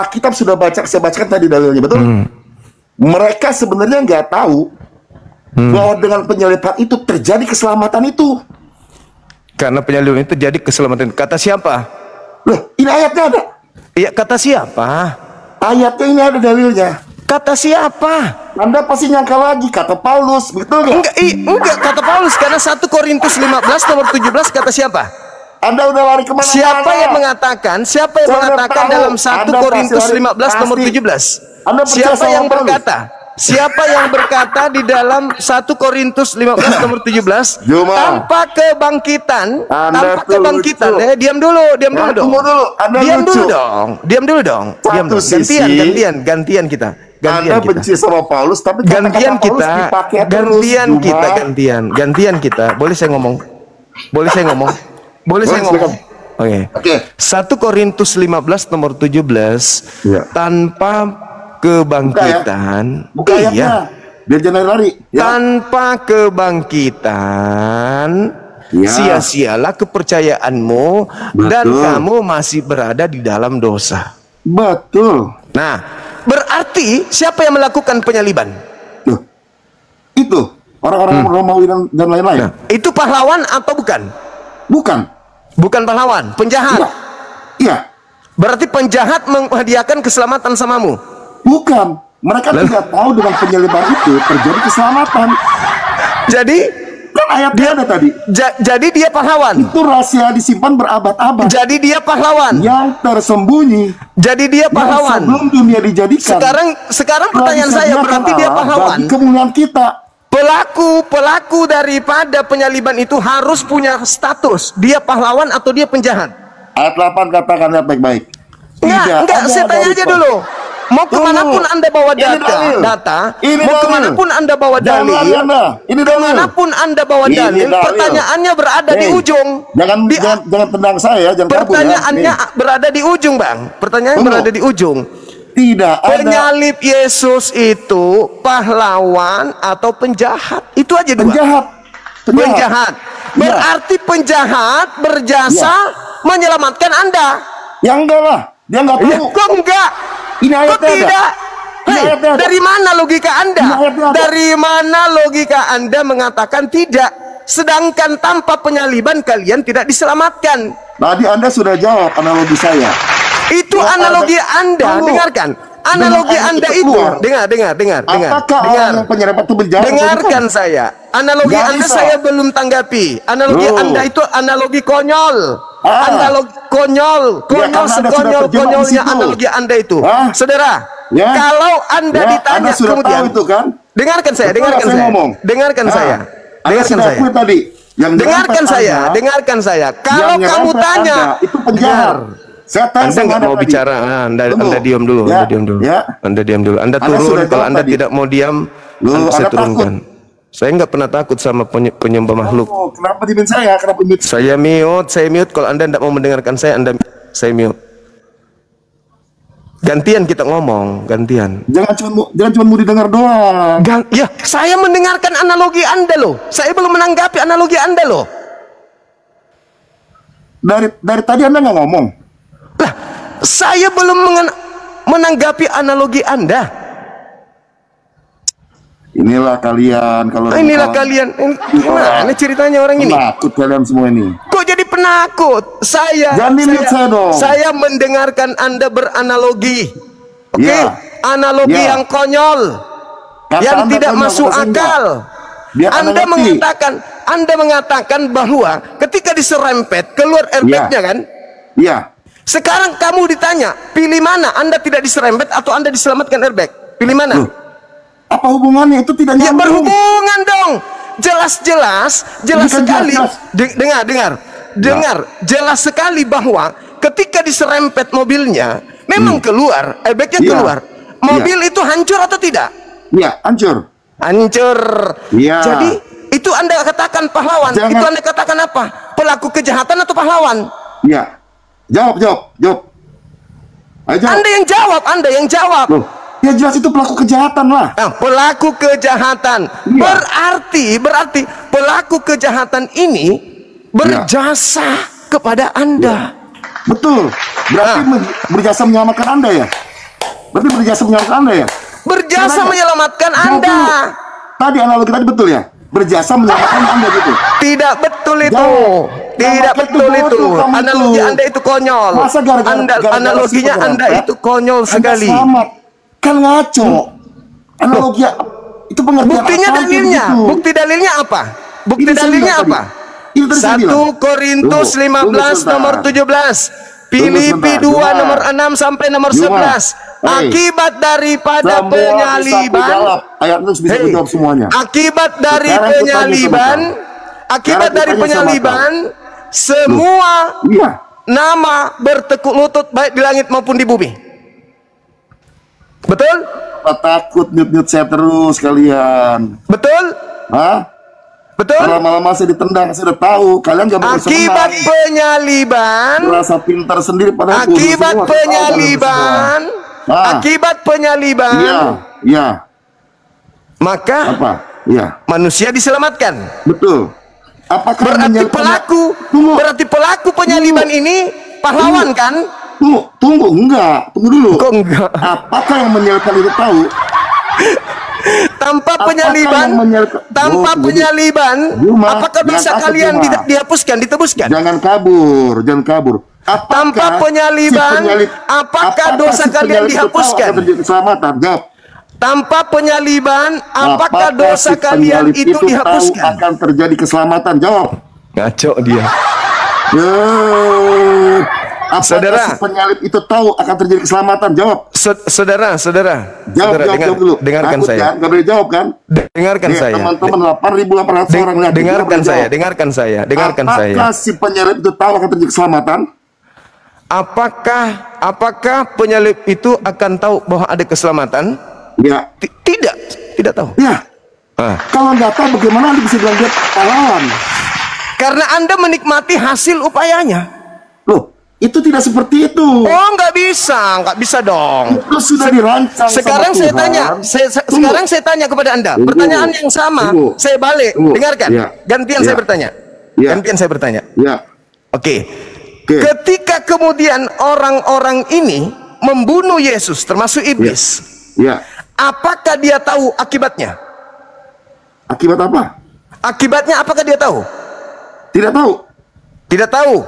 Alkitab sudah saya bacakan tadi dalilnya, betul? Mereka sebenarnya nggak tahu bahwa dengan penyaliban itu terjadi keselamatan itu. Karena penyaliban itu terjadi keselamatan. Kata siapa? Loh, ini ayatnya ada. Iya, kata siapa? Ayatnya ini ada dalilnya. Kata siapa? Anda pasti nyangka lagi, kata Paulus, betul nggak? Enggak, kata Paulus. Karena 1 Korintus 15 nomor 17 kata siapa? Anda udah lari kemana-mana. Siapa yang mengatakan? Siapa yang mengatakan dalam 1 Korintus 15 nomor 17? Siapa yang berkata? Siapa yang berkata di dalam 1 Korintus 15 nomor 17 tanpa kebangkitan, diam dulu dong. Diam dulu dong. Gantian kita. Anda benci sama Paulus, tapi gantian kita. Boleh saya ngomong? Oke. 1 Korintus 15 nomor 17 tanpa kebangkitan. Buka ayatnya. Biar jangan lari. Tanpa kebangkitan, sia-sialah kepercayaanmu dan kamu masih berada di dalam dosa. Betul. Nah, berarti siapa yang melakukan penyaliban? Itu orang-orang Romawi dan lain-lain. Nah, itu pahlawan atau bukan? Bukan pahlawan, penjahat. Iya. Berarti penjahat menghadiahkan keselamatan samamu. Bukan, mereka tidak tahu dengan penyaliban itu terjadi keselamatan. Jadi kan ayatnya ada tadi. Jadi dia pahlawan. Itu rahasia disimpan berabad-abad. Jadi dia pahlawan. Yang tersembunyi. Jadi dia pahlawan. Sebelum dunia dijadikan. Sekarang pertanyaan saya, berarti dia pahlawan. Bagi kemuliaan kita. Pelaku daripada penyaliban itu harus punya status. Dia pahlawan atau dia penjahat? Ayat 8 katakan baik-baik. Enggak, saya tanya aja dulu. Mau kemanapun Anda bawa data, mau kemanapun Anda bawa dalil, kemanapun Anda bawa dalil, pertanyaannya berada di ujung. Jangan tendang saya, jangan kabur. Pertanyaannya berada di ujung, Bang. Pertanyaannya berada di ujung. Tidak ada. Penyalib Yesus itu pahlawan atau penjahat? Itu aja dua. Penjahat. Berarti penjahat berjasa menyelamatkan Anda. Ya enggak lah, dia enggak tahu. Kok enggak? Ini ayatnya tidak? Dari mana logika Anda? Dari mana logika Anda mengatakan tidak? Sedangkan tanpa penyaliban kalian tidak diselamatkan. Tadi Anda sudah jawab analogi saya. Itu analogi Anda, dengarkan. Analogi Anda itu, dengar. Apakah orang yang penyerempet itu berjalan? Dengarkan saya. Analogi Anda saya belum tanggapi. Analogi Anda itu analogi konyol. Analogi konyol sekonyol-konyolnya analogi Anda itu. Saudara, kalau Anda ditanya kemudian, dengarkan saya. Dengarkan saya. Kalau kamu tanya, itu penjahat. Anda nggak mau bicara, Anda diam dulu, Anda diam dulu. Anda turun, kalau Anda tidak mau diam, saya turunkan. Saya nggak pernah takut sama penyembah makhluk. Kenapa dimin saya? Kenapa mute? Saya mute. Kalau Anda tidak mau mendengarkan saya mute. Gantian kita ngomong, gantian. Jangan cuma mau didengar doang. Ya, saya mendengarkan analogi Anda loh. Saya belum menanggapi analogi Anda loh. Dari tadi Anda nggak ngomong. Lah, saya belum menanggapi analogi Anda. Inilah kalian Gimana ceritanya orang ini? Penakut kalian semua ini. Kok jadi penakut? Saya mendengarkan Anda beranalogi. Oke? Analogi yang konyol. Yang tidak masuk akal. Anda mengatakan bahwa ketika diserempet keluar airbagnya kan? Iya. Sekarang kamu ditanya, pilih mana? Anda tidak diserempet atau Anda diselamatkan airbag? Pilih mana? Apa hubungannya? Itu tidak nyambung. Ya berhubungan dong. Jelas sekali. Dengar. Jelas sekali bahwa ketika diserempet mobilnya, memang keluar, airbagnya keluar. Mobil itu hancur atau tidak? Iya, hancur. Iya. Jadi itu Anda katakan pahlawan. Itu Anda katakan apa? Pelaku kejahatan atau pahlawan? Iya. Jawab. Ayo, Anda yang jawab. Loh. Ya jelas itu pelaku kejahatan lah. Pelaku kejahatan. Berarti pelaku kejahatan ini berjasa kepada Anda. Betul. Berarti berjasa menyelamatkan Anda ya? Berarti berjasa menyelamatkan Anda ya? Berjasa menyelamatkan Anda. Tadi analogi tadi betul ya? Berjasa menyelamatkan Anda gitu. Tidak betul itu. Tidak betul itu. Analogi Anda itu konyol. Masa gara-gara analoginya Anda itu konyol sekali. Selamat. Kan ngaco. Analogi itu pengertian. Buktinya dalilnya. Gitu. Bukti dalilnya apa? Bukti dalilnya apa? 1 Korintus 15 nomor 17. Filipi 2 nomor 6 sampai nomor 11. Akibat daripada penyaliban, ayat itu bisa dijawab semuanya. Akibat dari penyaliban, semua nama bertekuk lutut baik di langit maupun di bumi. Betul? Takut nyut-nyut saya terus kalian. Betul? Hah? Betul? Lama-lama saya ditendang, saya udah tahu. Kalian gak mau akibat penyaliban, merasa pintar sendiri pada akibat penyaliban, akibat penyaliban. Iya. Maka apa? Iya. Manusia diselamatkan. Betul. Apakah berarti pelaku penyaliban ini pahlawan kan? Tunggu, enggak. Tunggu dulu. Kok enggak? Apakah yang menyalibkan itu tahu? Tanpa penyaliban, apakah dosa kalian dihapuskan, ditebuskan? Jangan kabur. Tanpa penyaliban, apakah dosa kalian dihapuskan? Keselamatan, jawab. Tanpa penyaliban, apakah dosa kalian itu dihapuskan? Akan terjadi keselamatan, jawab. Ngaco dia. Saudara, si penyalib itu tahu akan terjadi keselamatan, jawab. Saudara. Jawab dulu. Dengarkan saya. Kan? Gak boleh jawab kan? Dengarkan saya. Teman-teman 8.800 orang lihat. Dengarkan saya. Apakah si penyalib itu tahu akan terjadi keselamatan? Apakah penyalib itu akan tahu bahwa ada keselamatan? Ya. Tidak tahu. Ya. Kalau nggak tahu, bagaimana Anda bisa bilang dia pahlawan? Karena Anda menikmati hasil upayanya. Loh, itu tidak seperti itu. Oh, nggak bisa dong. Itu sudah dirancang. Sekarang saya tanya, sekarang saya tanya kepada Anda. Pertanyaan yang sama, saya balik. Dengarkan. Gantian saya bertanya. Gantian saya bertanya. Oke. Ketika kemudian orang-orang ini membunuh Yesus, termasuk iblis. Apakah dia tahu akibatnya? Akibat apa? Akibatnya apakah dia tahu? Tidak tahu. Tidak tahu.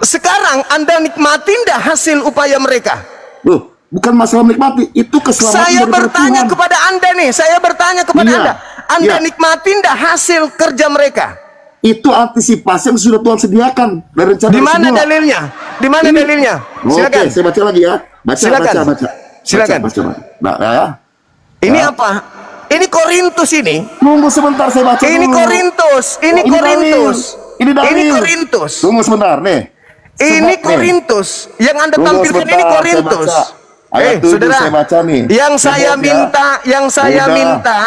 Sekarang Anda nikmati enggak hasil upaya mereka? Loh, bukan masalah menikmati, itu keselamatan. Saya bertanya kepada Anda nih, Anda. Anda nikmati enggak hasil kerja mereka? Itu antisipasi yang sudah Tuhan sediakan dari rencana. Di mana dalilnya? Di mana dalilnya? Silakan. Oke, saya baca lagi ya. Silakan. Ini apa? Ini Korintus ini. Tunggu sebentar, saya baca ini dulu. Ini Korintus. Tunggu sebentar nih. Ini Korintus. Yang Anda tampilkan ini Korintus. Saudara, saya baca nih. Yang saya minta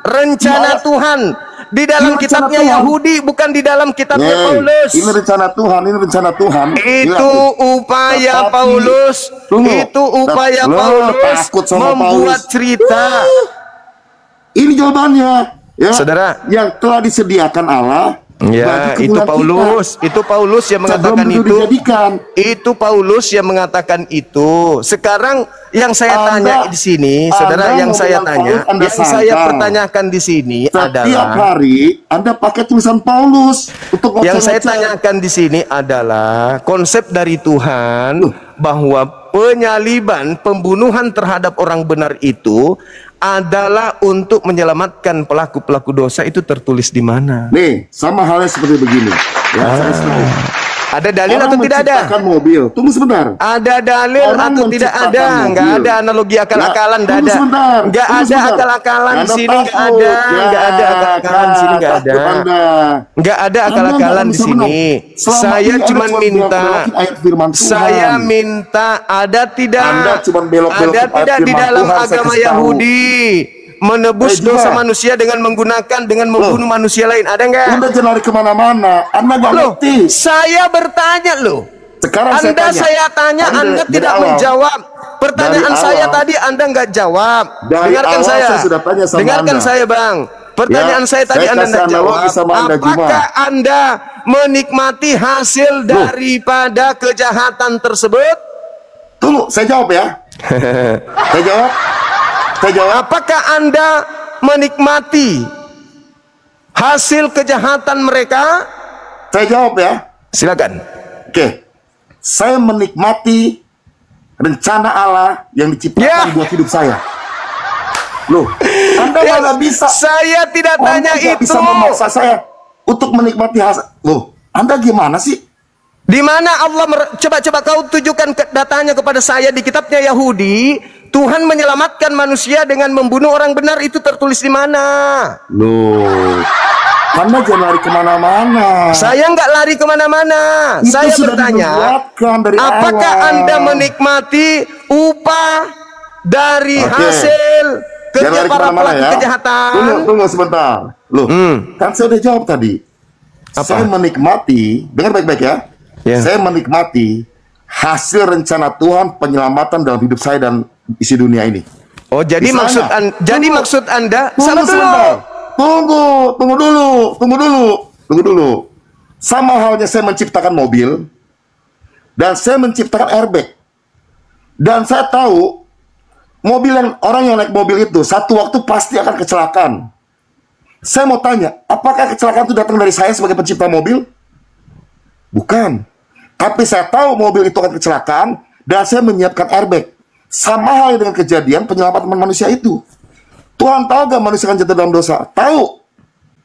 rencana Tuhan di dalam kitabnya Yahudi, bukan di dalam kitabnya Paulus. Ini rencana Tuhan. Itu upaya Paulus. Membuat cerita. Ini jawabannya. Ya, saudara, yang telah disediakan Allah. Ya, itu Paulus yang mengatakan itu. Itu Paulus yang mengatakan itu. Sekarang yang saya tanya di sini, saudara, yang saya pertanyakan di sini adalah, setiap hari Anda pakai tulisan Paulus untuk yang saya tanyakan di sini adalah konsep dari Tuhan bahwa penyaliban, pembunuhan terhadap orang benar itu adalah untuk menyelamatkan pelaku-pelaku dosa. Itu tertulis di mana? Nih, sama halnya seperti begini. Ya, ada dalil atau tidak ada? Mobil. Tunggu sebentar. Ada dalil atau tidak ada? Enggak ada analogi akal-akalan, enggak ada. Enggak ada akal-akalan di sini, enggak ada. Enggak ada akal-akalan di sini, enggak ada. Enggak ada akal-akalan di sini. Saya cuma minta ada tidak di dalam agama Yahudi menebus dosa manusia dengan membunuh manusia lain? Ada enggak? Udah jangan lari kemana-mana. Anda nggak ngerti. Saya bertanya loh. Sekarang saya tanya, Anda tidak menjawab. Pertanyaan saya tadi Anda nggak jawab. Dengarkan saya. Dengarkan saya, Bang. Pertanyaan saya tadi Anda nggak jawab. Apakah Anda menikmati hasil daripada kejahatan tersebut? Tunggu, saya jawab ya. Saya jawab. Apakah Anda menikmati hasil kejahatan mereka? Saya jawab ya. Silakan. Oke. Saya menikmati rencana Allah yang diciptakan buat hidup saya. Loh, Anda nggak bisa. Saya tidak tanya itu. Bisa memaksa saya untuk menikmati hasil. Loh, Anda gimana sih? Di mana Allah coba kau tujukan datanya kepada saya di kitabnya Yahudi, Tuhan menyelamatkan manusia dengan membunuh orang benar, itu tertulis di mana? Loh, Anda jangan lari kemana-mana. Saya nggak lari kemana-mana. Saya bertanya, apakah Anda menikmati upah dari hasil kerja para pelaku kejahatan? Tunggu sebentar. Loh, kan saya udah jawab tadi. Saya menikmati, dengar baik-baik ya. Saya menikmati hasil rencana Tuhan penyelamatan dalam hidup saya dan isi dunia ini. Oh, jadi maksud Anda tunggu sebentar. Tunggu dulu. Sama halnya saya menciptakan mobil dan saya menciptakan airbag. Dan saya tahu orang yang naik mobil itu satu waktu pasti akan kecelakaan. Saya mau tanya, apakah kecelakaan itu datang dari saya sebagai pencipta mobil? Bukan. Tapi saya tahu mobil itu akan kecelakaan dan saya menyiapkan airbag. Sama hal dengan kejadian penyelamatan manusia itu. Tuhan tahu gak manusia akan jatuh dalam dosa? Tahu.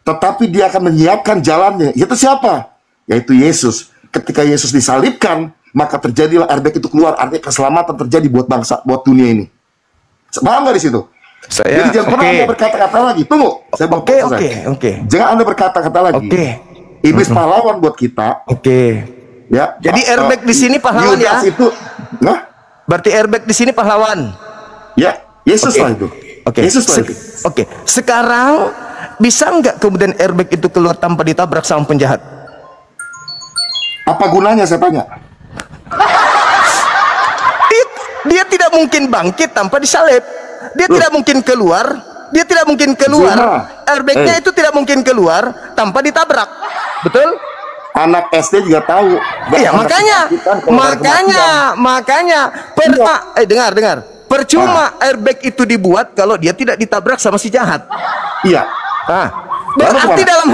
Tetapi dia akan menyiapkan jalannya. Itu siapa? Yaitu Yesus. Ketika Yesus disalibkan, maka terjadilah airbag itu keluar. Artinya keselamatan terjadi buat bangsa, buat dunia ini. Paham gak di situ? Jadi jangan pernah Anda berkata-kata lagi. Tunggu. Saya mau Oke. Jangan Anda berkata-kata lagi. Iblis pahlawan buat kita. Ya. Jadi airbag di sini pahlawan ya? Itu, berarti airbag di sini pahlawan. Ya, Yesus lah itu. Yesus lah itu. Sekarang bisa nggak kemudian airbag itu keluar tanpa ditabrak sama penjahat? Apa gunanya saya tanya? Dia tidak mungkin bangkit tanpa disalib. Dia tidak mungkin keluar. Airbagnya itu tidak mungkin keluar tanpa ditabrak. Betul? Anak SD juga tahu. Iya, makanya. Dengar. Percuma airbag itu dibuat kalau dia tidak ditabrak sama si jahat. Iya. Berarti dalam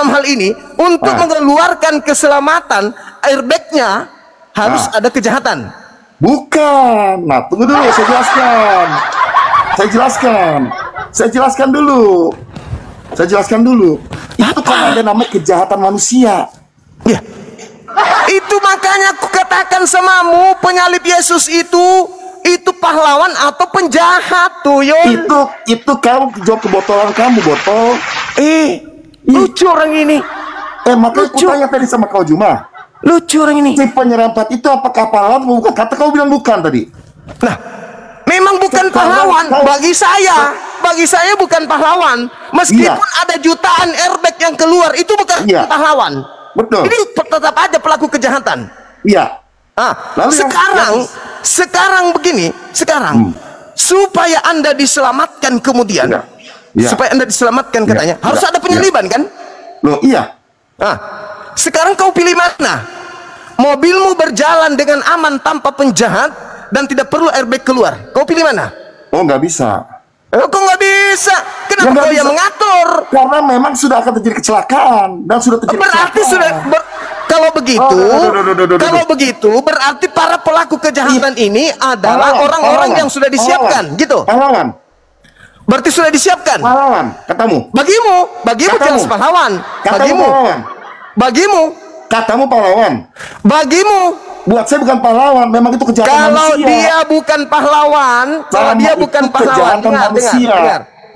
hal ini, untuk mengeluarkan keselamatan, airbagnya harus ada kejahatan. Bukan. Nah, tunggu dulu, Saya jelaskan dulu. Itu kan ada namanya kejahatan manusia. Ya. Itu makanya aku katakan samamu, penyalib Yesus itu pahlawan atau penjahat tuh, Yon. Itu kamu jawab kebotolan kamu, botol. Lucu orang ini. Makanya aku tanya tadi sama kau Juma. Lucu orang ini. Si penyerempat itu apakah pahlawan atau bukan? Kata kau bilang bukan tadi. Nah, memang bukan pahlawan bagi saya. Bagi saya bukan pahlawan. Meskipun ada jutaan airbag yang keluar, itu bukan pahlawan. Betul. Ini tetap aja pelaku kejahatan. Iya. Sekarang begini, supaya Anda diselamatkan kemudian, supaya Anda diselamatkan katanya, harus ada penyaliban kan? Loh, iya. Sekarang kau pilih mana? Mobilmu berjalan dengan aman tanpa penjahat dan tidak perlu airbag keluar. Kau pilih mana? Oh, nggak bisa. Kok nggak bisa? Kenapa kau yang mengatur? Karena memang sudah akan terjadi kecelakaan dan sudah terjadi. Berarti kalau begitu berarti para pelaku kejahatan ini adalah orang-orang yang sudah disiapkan, gitu. Pahlawan. Berarti sudah disiapkan. Pahlawan, katamu. Bagimu jelas pahlawan. Bagimu. Katamu pahlawan. Bagimu. Buat saya bukan pahlawan, memang itu kejahatan manusia. Kalau dia bukan pahlawan,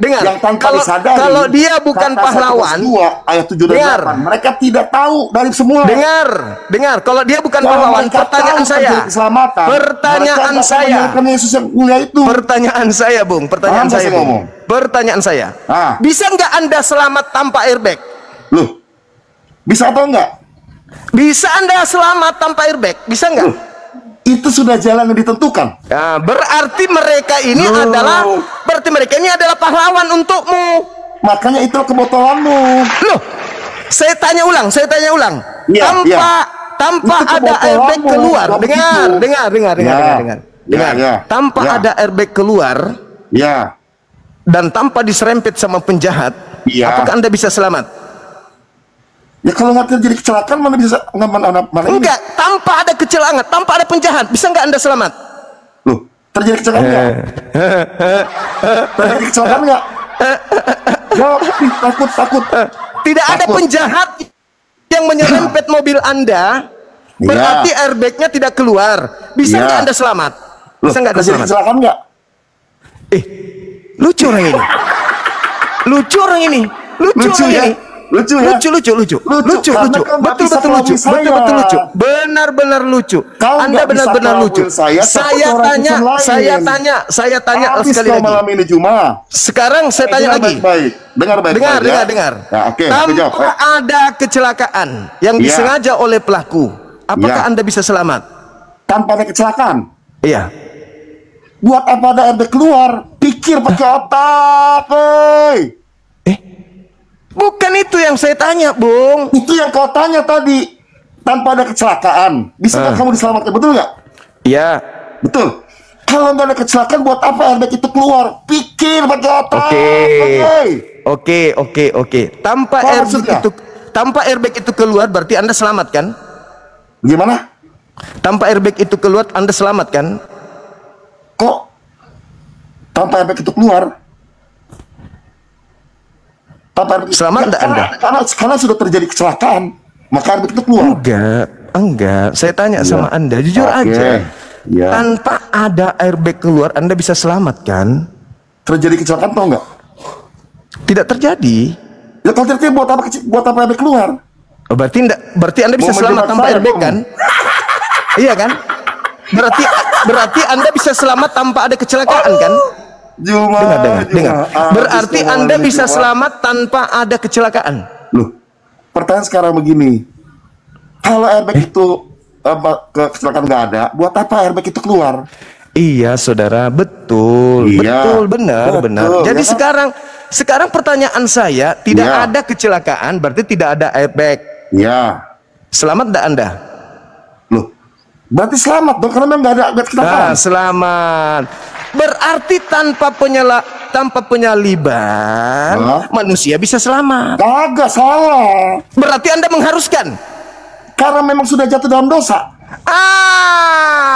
dengar. Yang tanpa disadari. Kalau dia bukan pahlawan, ayat 7 dan 8, mereka tidak tahu dari semula. Dengar. Kalau dia bukan pahlawan, pertanyaan saya, Bung. Pertanyaan saya. Bisa nggak Anda selamat tanpa airbag? Loh, bisa atau enggak? Bisa Anda selamat tanpa airbag? Bisa nggak? Itu sudah jalan yang ditentukan. Ya, berarti mereka ini adalah pahlawan untukmu. Makanya itu kebotolanmu. Loh, saya tanya ulang. tanpa ada airbag keluar. Dengar. Tanpa ada airbag keluar. Ya. Dan tanpa diserempet sama penjahat, apakah Anda bisa selamat? Ya kalau nggak terjadi kecelakaan mana bisa mana enggak, tanpa ada kecelakaan, tanpa ada penjahat, bisa nggak Anda selamat? Loh, terjadi kecelakaan nggak? Terjadi kecelakaan nggak? Jawab, takut. Tidak ada penjahat yang menyerempet mobil Anda, berarti airbagnya tidak keluar. Bisa nggak Anda selamat? Bisa nggak Anda selamat? Kecelakaan nggak? Lucu orang ini. Lucu benar-benar lucu. Anda benar-benar lucu. Saya tanya sekali lagi. Malam ini Juma. Sekarang saya tanya lagi. Dengar. Tanpa ada kecelakaan yang disengaja oleh pelaku, apakah Anda bisa selamat? Tanpa ada kecelakaan? Iya. Buat apa ada airbag keluar? Pikir pakai otak, Bukan itu yang saya tanya, Bung. Itu yang kau tanya tadi. Tanpa ada kecelakaan, bisa kamu diselamatkan, betul nggak? Iya. Betul. Kalau nggak ada kecelakaan, buat apa airbag itu keluar? Pikir pakai otak. Oke. Tanpa airbag itu keluar, berarti Anda selamat kan? Gimana? Tanpa airbag itu keluar, Anda selamat kan? Kok tanpa airbag itu keluar? Selamat enggak Anda? Karena sudah terjadi kecelakaan, maka airbag itu keluar. Enggak. Saya tanya sama Anda, jujur aja. Tanpa ada airbag keluar, Anda bisa selamat kan? Terjadi kecelakaan atau enggak? Tidak terjadi. Ya kalau terjadi buat apa airbag keluar? Berarti Anda bisa selamat tanpa airbag kan? Iya kan? Berarti Anda bisa selamat tanpa ada kecelakaan kan? Dengar. Berarti Anda bisa selamat tanpa ada kecelakaan. Loh, pertanyaan sekarang begini. Kalau airbag itu kecelakaan nggak ada, buat apa airbag itu keluar? Iya, saudara, betul, benar. Jadi sekarang pertanyaan saya, tidak ada kecelakaan, berarti tidak ada airbag. Iya. Selamat enggak Anda? Loh, berarti selamat dong, karena memang nggak ada kecelakaan. Selamat. Berarti tanpa penyaliban manusia bisa selamat. Kagak, salah. Berarti Anda mengharuskan. Karena memang sudah jatuh dalam dosa.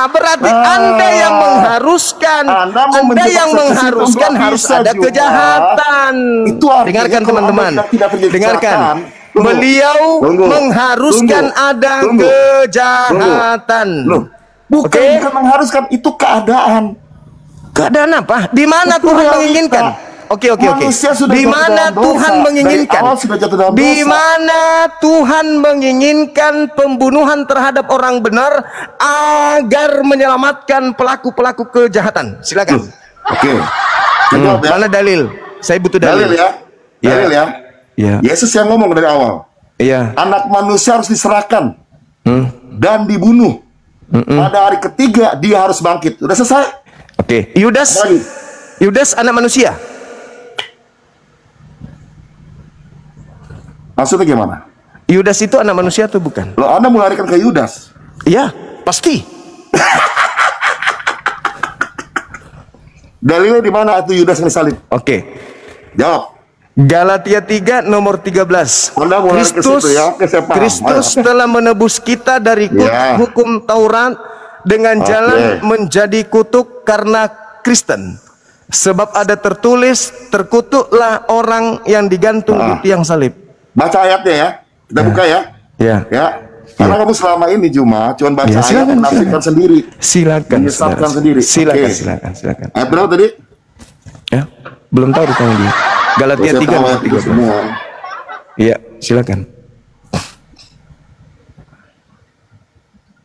Berarti Anda yang mengharuskan. Anda yang mengharuskan harus ada kejahatan. Itu dengarkan teman-teman. Dengarkan. Beliau mengharuskan ada kejahatan. Bukan mengharuskan, itu keadaan. Keadaan apa? Di mana Tuhan menginginkan? Oke. Di mana Tuhan menginginkan? Di mana Tuhan menginginkan pembunuhan terhadap orang benar agar menyelamatkan pelaku-pelaku kejahatan? Silakan. Oke. Mana dalil? Saya butuh dalil. Dalil ya. Yesus yang ngomong dari awal. Iya. Anak manusia harus diserahkan dan dibunuh. Pada hari ketiga dia harus bangkit. Udah selesai. Oke. Yudas anak manusia. Maksudnya gimana? Yudas itu anak manusia atau bukan? Loh, Anda melarikan ke Yudas? Iya, pasti. Dalilnya di mana itu Yudas yang disalib? Oke. Jawab. Galatia 3 nomor 13. Kristus telah menebus kita dari hukum Taurat dengan jalan menjadi kutuk karena Kristen. Sebab ada tertulis, terkutuklah orang yang digantung di tiang salib. Baca ayatnya ya. Kita buka ya. Ya. Karena kamu selama ini cuma baca ayat, menafsirkan sendiri. Silakan. Silakan. Ayat berapa tadi? Ya, belum tahu ditanya dia. Galatia 3 nomor 13. Iya, silakan.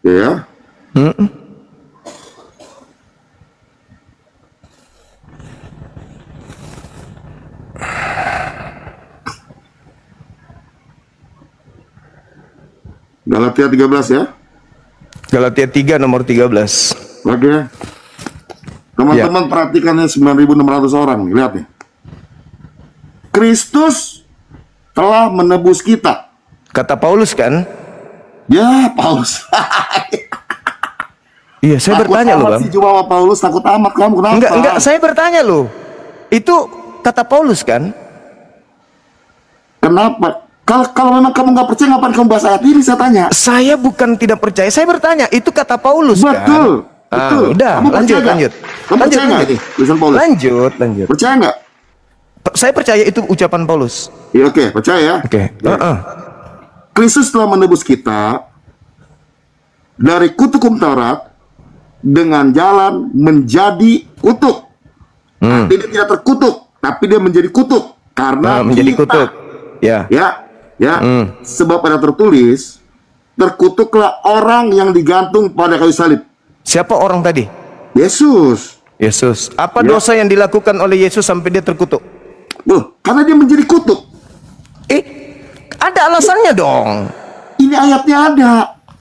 Ya. Galatia 13 ya. Galatia 3 nomor 13. Oke. Teman-teman perhatikannya 9.600 orang nih, lihat nih. Kristus telah menebus kita. Kata Paulus kan? Ya, Paulus. Iya, saya Takut bertanya loh, amat Bang. sih cuma Paulus, takut amat kamu kenapa? Enggak, saya bertanya loh. Itu kata Paulus kan? Kenapa? Kalau memang kamu nggak percaya, ngapain kamu bahas ayat ini? Saya tanya. Saya bukan tidak percaya, saya bertanya. Itu kata Paulus kan? Betul. Betul. Udah, Kamu lanjut. Kamu percaya nggak ini? Tulisan Paulus. Lanjut. Percaya nggak? Saya percaya itu ucapan Paulus. Ya, oke, percaya. Oke. Kristus telah menebus kita dari kutuk hukum Taurat dengan jalan menjadi kutuk. Tapi dia tidak terkutuk, tapi dia menjadi kutuk karena menjadi kita. kutuk. Ya. Sebab ada tertulis, terkutuklah orang yang digantung pada kayu salib. Siapa orang tadi? Yesus. Apa dosa yang dilakukan oleh Yesus sampai dia terkutuk? Karena dia menjadi kutuk. Ada alasannya dong. Ini ayatnya ada.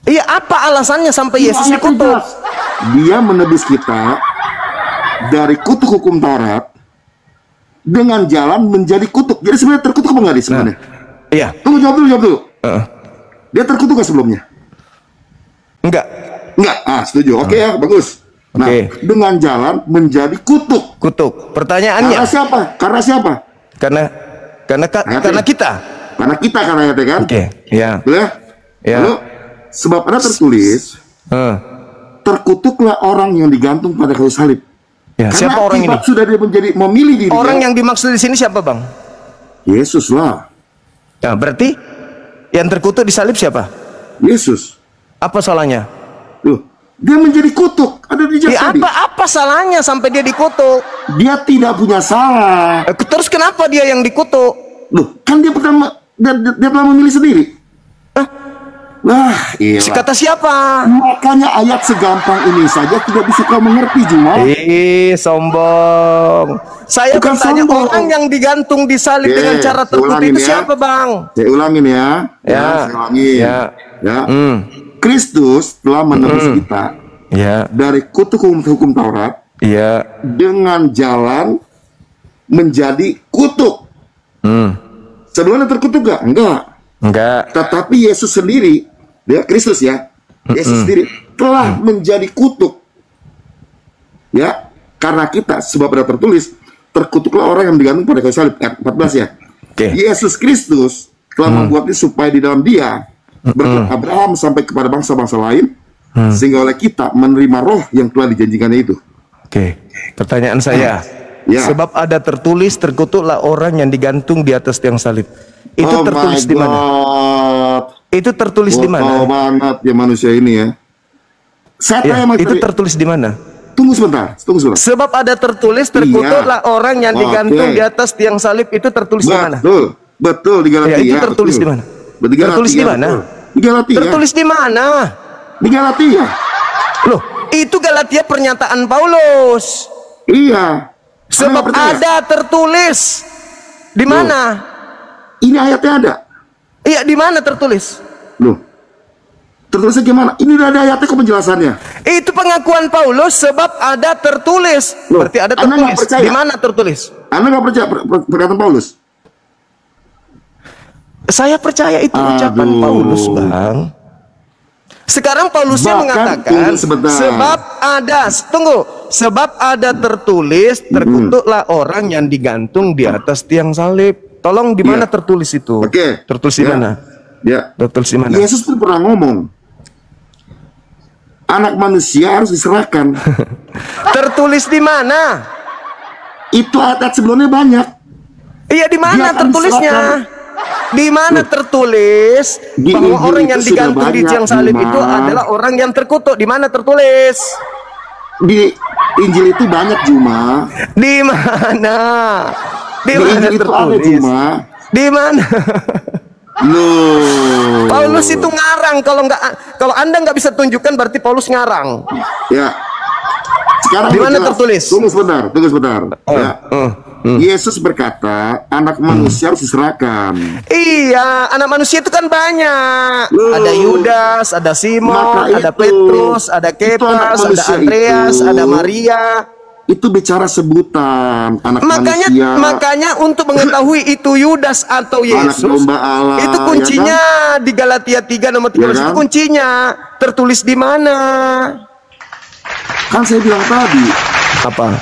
Iya, apa alasannya sampai Yesus dikutuk? Jelas. Dia menebus kita dari kutuk hukum Taurat dengan jalan menjadi kutuk. Jadi sebenarnya terkutuk apa enggak dia sebenarnya? Iya. Tunggu, jawab dulu. Dia terkutuk nggak sebelumnya? Enggak. Setuju. Oke ya, bagus. Nah, dengan jalan menjadi kutuk. Pertanyaannya. Karena siapa? Karena kita. Karena kita kan ayatnya kan? Ya. Boleh? Ya. Lalu, sebab ada tertulis, terkutuklah orang yang digantung pada kayu salib. Ya, siapa orang ini? Sudah dia memilih dirinya. Orang yang dimaksud di sini siapa, Bang? Yesus lah. Nah, berarti yang terkutuk di salib siapa? Yesus. Apa salahnya? Dia menjadi kutuk. Ada di tadi. Apa salahnya sampai dia dikutuk? Dia tidak punya salah. Terus kenapa dia yang dikutuk? Kan dia telah memilih sendiri. Iya. Kata siapa? Makanya ayat segampang ini saja tidak bisa kau mengerti, Juma. Sombong. Saya Bukan bertanya, sombong. orang yang digantung di salib dengan cara terkutuk itu siapa, Bang? Saya ulangin ya. Saya ulangin. Kristus telah menebus kita dari kutuk hukum Taurat dengan jalan menjadi kutuk. Sebelumnya terkutuk gak? Enggak. Tetapi Yesus sendiri, Kristus Yesus sendiri telah menjadi kutuk. Ya, karena kita, sebab ada tertulis, terkutuklah orang yang digantung pada kayu salib. 14 ya. Yesus Kristus telah membuatnya supaya di dalam Dia berkat Abraham sampai kepada bangsa-bangsa lain, sehingga oleh kita menerima roh yang telah dijanjikannya itu. Pertanyaan saya, sebab ada tertulis, terkutuklah orang yang digantung di atas tiang salib. Itu tertulis di mana? Itu tertulis di mana? Banget ya manusia ini ya. Itu tertulis di mana? Tunggu sebentar. Sebab ada tertulis, terkutuklah orang yang digantung di atas tiang salib. Itu tertulis di mana? Betul di Galatia. Itu tertulis di mana? Tertulis di mana? Di Galatia. Tertulis di mana? Di Galatia. Loh, itu Galatia pernyataan Paulus. Iya. Sebab ada tertulis. Di mana? Ini ayatnya ada. Iya, di mana tertulis? Tertulisnya gimana? Ini udah ada ayatnya kok penjelasannya. Itu pengakuan Paulus, sebab ada tertulis. Berarti ada tertulis. Di mana tertulis? Anda nggak percaya perkataan Paulus? Saya percaya itu ucapan Paulus, Bang. Sekarang Paulusnya mengatakan, sebab ada tertulis, terkutuklah orang yang digantung di atas tiang salib. Tolong di mana tertulis itu? Tertulis di mana? Tertulis di mana? Yesus pun pernah ngomong, anak manusia harus diserahkan. Tertulis di mana? Itu ayat sebelumnya banyak. Iya, di mana tertulisnya? Di mana tertulis bahwa orang yang digantung di tiang salib itu adalah orang yang terkutuk? Di mana tertulis? Di Injil itu banyak, Juma. Di mana? Di mana tertulis? Di mana? Paulus itu ngarang. Kalau Anda nggak bisa tunjukkan, berarti Paulus ngarang. Ya. Sekarang di mana tertulis? Tunggu sebentar. Yesus berkata, anak manusia harus diserahkan. Iya, anak manusia itu kan banyak. Ada Yudas, ada Simon, ada Petrus, ada Kepas, ada Andreas, ada Maria. itu bicara sebutan anak manusia. Makanya untuk mengetahui itu Yudas atau Yesus, Allah, itu kuncinya ya kan? Di Galatia 3 nomor 13 ya kan? Itu kuncinya tertulis di mana? Kan saya bilang tadi. Apa?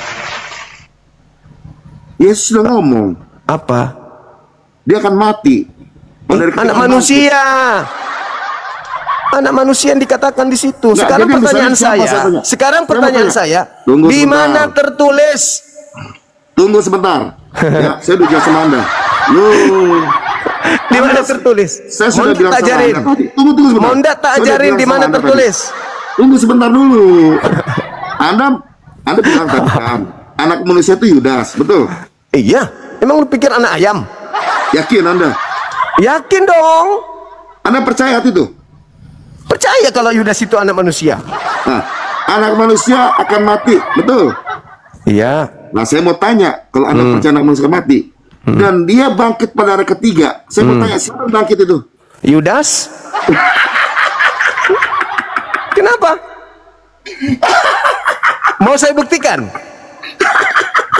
Yesus sudah ngomong. Apa? Dia akan mati. Anak manusia. Anak manusia yang dikatakan di situ. Sekarang pertanyaan saya. Di mana tertulis? Tunggu sebentar. Ya, saya udah jelasin Anda. Di mana tertulis? Saya sudah bilang sama Anda tadi. Tunggu sebentar. Monda tak ajarin di mana tertulis. Tunggu sebentar dulu. Anda bilang tadi kan, anak manusia itu Yudas, betul? Iya. Emang lu pikir anak ayam? Yakin Anda? Yakin dong. Anda percaya itu? Percaya kalau Yudas itu anak manusia. Nah, anak manusia akan mati, betul? Iya. Nah, saya mau tanya, kalau Anda percaya anak manusia mati, dan dia bangkit pada hari ketiga, saya mau tanya, siapa yang bangkit itu? Yudas. Kenapa? Mau saya buktikan?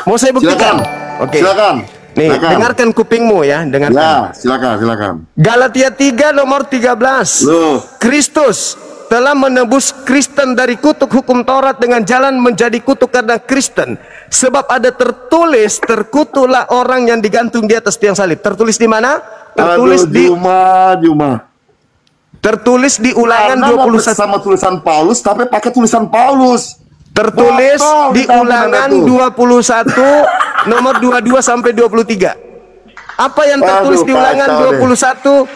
Silakan. Oke. Silakan. Nih, dengarkan kupingmu ya, dengarkan. Ya, silakan. Galatia 3 nomor 13. Loh. Kristus telah menebus Kristen dari kutuk hukum Taurat dengan jalan menjadi kutuk karena Kristen. Sebab ada tertulis, terkutuklah orang yang digantung di atas tiang salib. Tertulis di mana? Tertulis Tertulis di Ulangan 21 sama tulisan Paulus, tapi pakai tulisan Paulus. Tertulis di Ulangan 21 nomor 22 sampai 23. Apa yang tertulis di Ulangan 21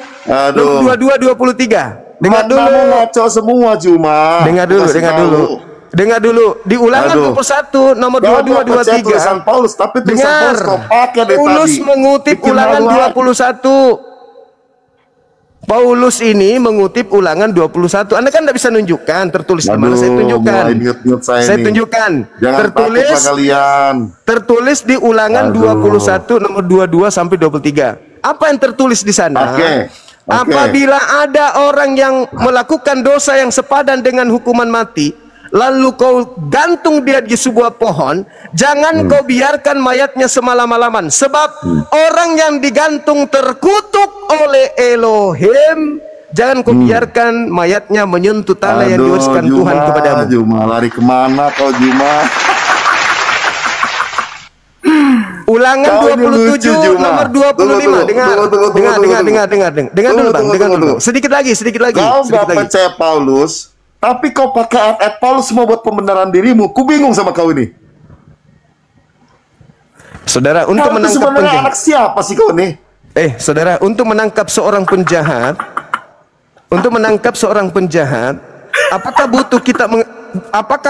nomor 22 23? Dengar dulu. Ngaco semua Juma. Dengar dulu. Di Ulangan 21 nomor 22 23. Tulisan Paulus, tapi tulisan Paulus kau pakai dari Paulus tadi. mengutip Ulangan 21. Paulus ini mengutip Ulangan 21. Anda kan tidak bisa nunjukkan tertulis di mana. Saya tunjukkan. Saya tunjukkan. Jangan tertulis di Ulangan 21 nomor 22 sampai 23. Apa yang tertulis di sana? Apabila ada orang yang melakukan dosa yang sepadan dengan hukuman mati, lalu kau gantung dia di sebuah pohon, jangan kau biarkan mayatnya semalam-malaman, sebab orang yang digantung terkutuk oleh Elohim. Jangan kau biarkan mayatnya menyentuh tanah yang diwariskan Tuhan kepadamu. Juma, lari kemana kau Juma? Ulangan 27 nomor 25. Dengar dulu Bang. Sedikit lagi. Kau nggak percaya Paulus, tapi kau pakai ayat Paulus semua buat pembenaran dirimu. Ku bingung sama kau ini. Saudara, untuk menangkap penjahat. Anak siapa sih kau nih? Saudara, untuk menangkap seorang penjahat, apakah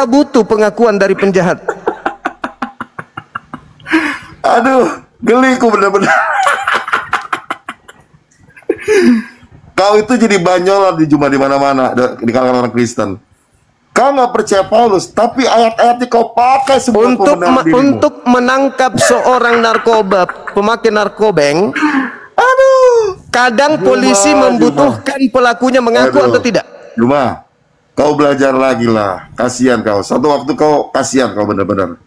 butuh pengakuan dari penjahat? Aduh, geliku benar-benar. Kau itu jadi banyolan di Juma di mana-mana di kalangan orang Kristen. Kau nggak percaya Paulus, tapi ayat-ayatnya kau pakai semua untuk menangkap seorang narkoba, pemakai narkobeng. Aduh, kadang polisi membutuhkan pelakunya mengaku atau tidak. Juma, kau belajar lagi lah. Kasihan kau. Suatu waktu kau kasihan kau benar-benar.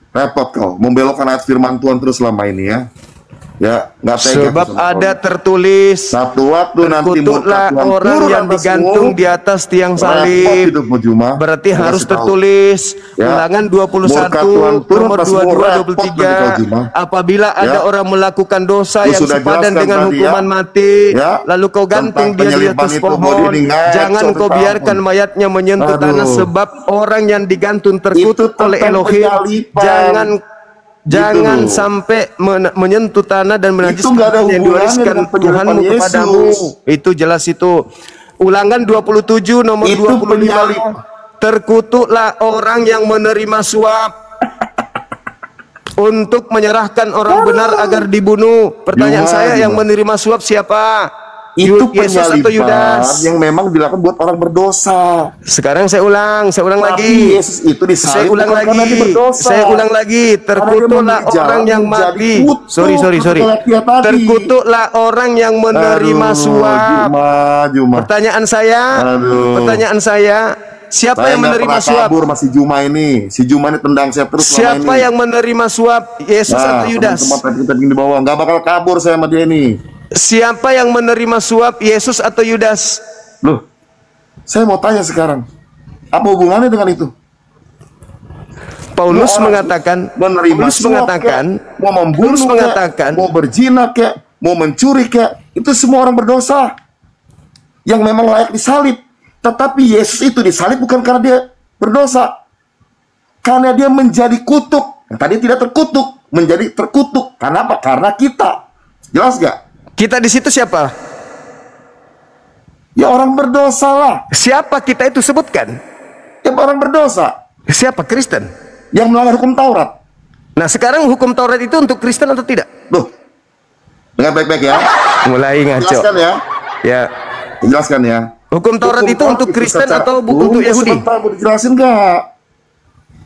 Repot kau membelokkan ayat firman Tuhan terus selama ini ya. Ya, nggak tega. Sebab ada tertulis, satu waktu nanti terkutuklah orang yang digantung di atas tiang salib. Berarti harus tertulis Ulangan 21 nomor 22 23. Apabila ada orang melakukan dosa yang sepadan dengan hukuman mati, lalu kau gantung dia di atas pohon, jangan kau biarkan mayatnya menyentuh tanah, sebab orang yang digantung terkutuk oleh Elohim. Jangan sampai menyentuh tanah dan menajiskan yang diwariskan Tuhanmu kepadamu. Itu jelas itu. Ulangan 27 nomor 25. Terkutuklah orang yang menerima suap untuk menyerahkan orang benar agar dibunuh. Pertanyaan saya, yang menerima suap siapa? Itu Yesus atau Yudas yang memang dilakukan buat orang berdosa. Sekarang saya ulang lagi. Yesus itu disalib saya ulang lagi. Terkutuklah orang yang mati. Sorry. Terkutuklah orang yang menerima suap. Juma. Pertanyaan saya, Siapa Saya yang nggak menerima pernah suap? kabur sama si Juma ini. Si Juma ini tendang saya terus selama Siapa ini. yang menerima suap? Yesus atau Yudas? Teman-teman di bawah nggak bakal kabur saya sama dia ini. Siapa yang menerima suap? Yesus atau Yudas? Loh, saya mau tanya sekarang, apa hubungannya dengan itu? Paulus Orang mengatakan, menerima Paulus suap mengatakan, kek, mau membunuh Paulus kek, mengatakan, mau berzina kek, mau mencuri kek, itu semua orang berdosa yang memang layak disalib. Tetapi Yesus itu disalib bukan karena dia berdosa, karena dia menjadi kutuk. Yang tadi tidak terkutuk, menjadi terkutuk. Karena apa? Karena kita. Jelas gak? kita di situ siapa? Ya orang berdosa lah. Siapa kita itu sebutkan? Ya orang berdosa Siapa? Kristen. yang melanggar hukum Taurat. Nah, sekarang hukum Taurat itu untuk Kristen atau tidak? Loh, dengar baik-baik ya. Mulai ngaco. Jelaskan ya. Ya. Jelaskan ya. Hukum Taurat itu untuk Kristen atau untuk Yahudi? Sebentar, mau dijelasin nggak?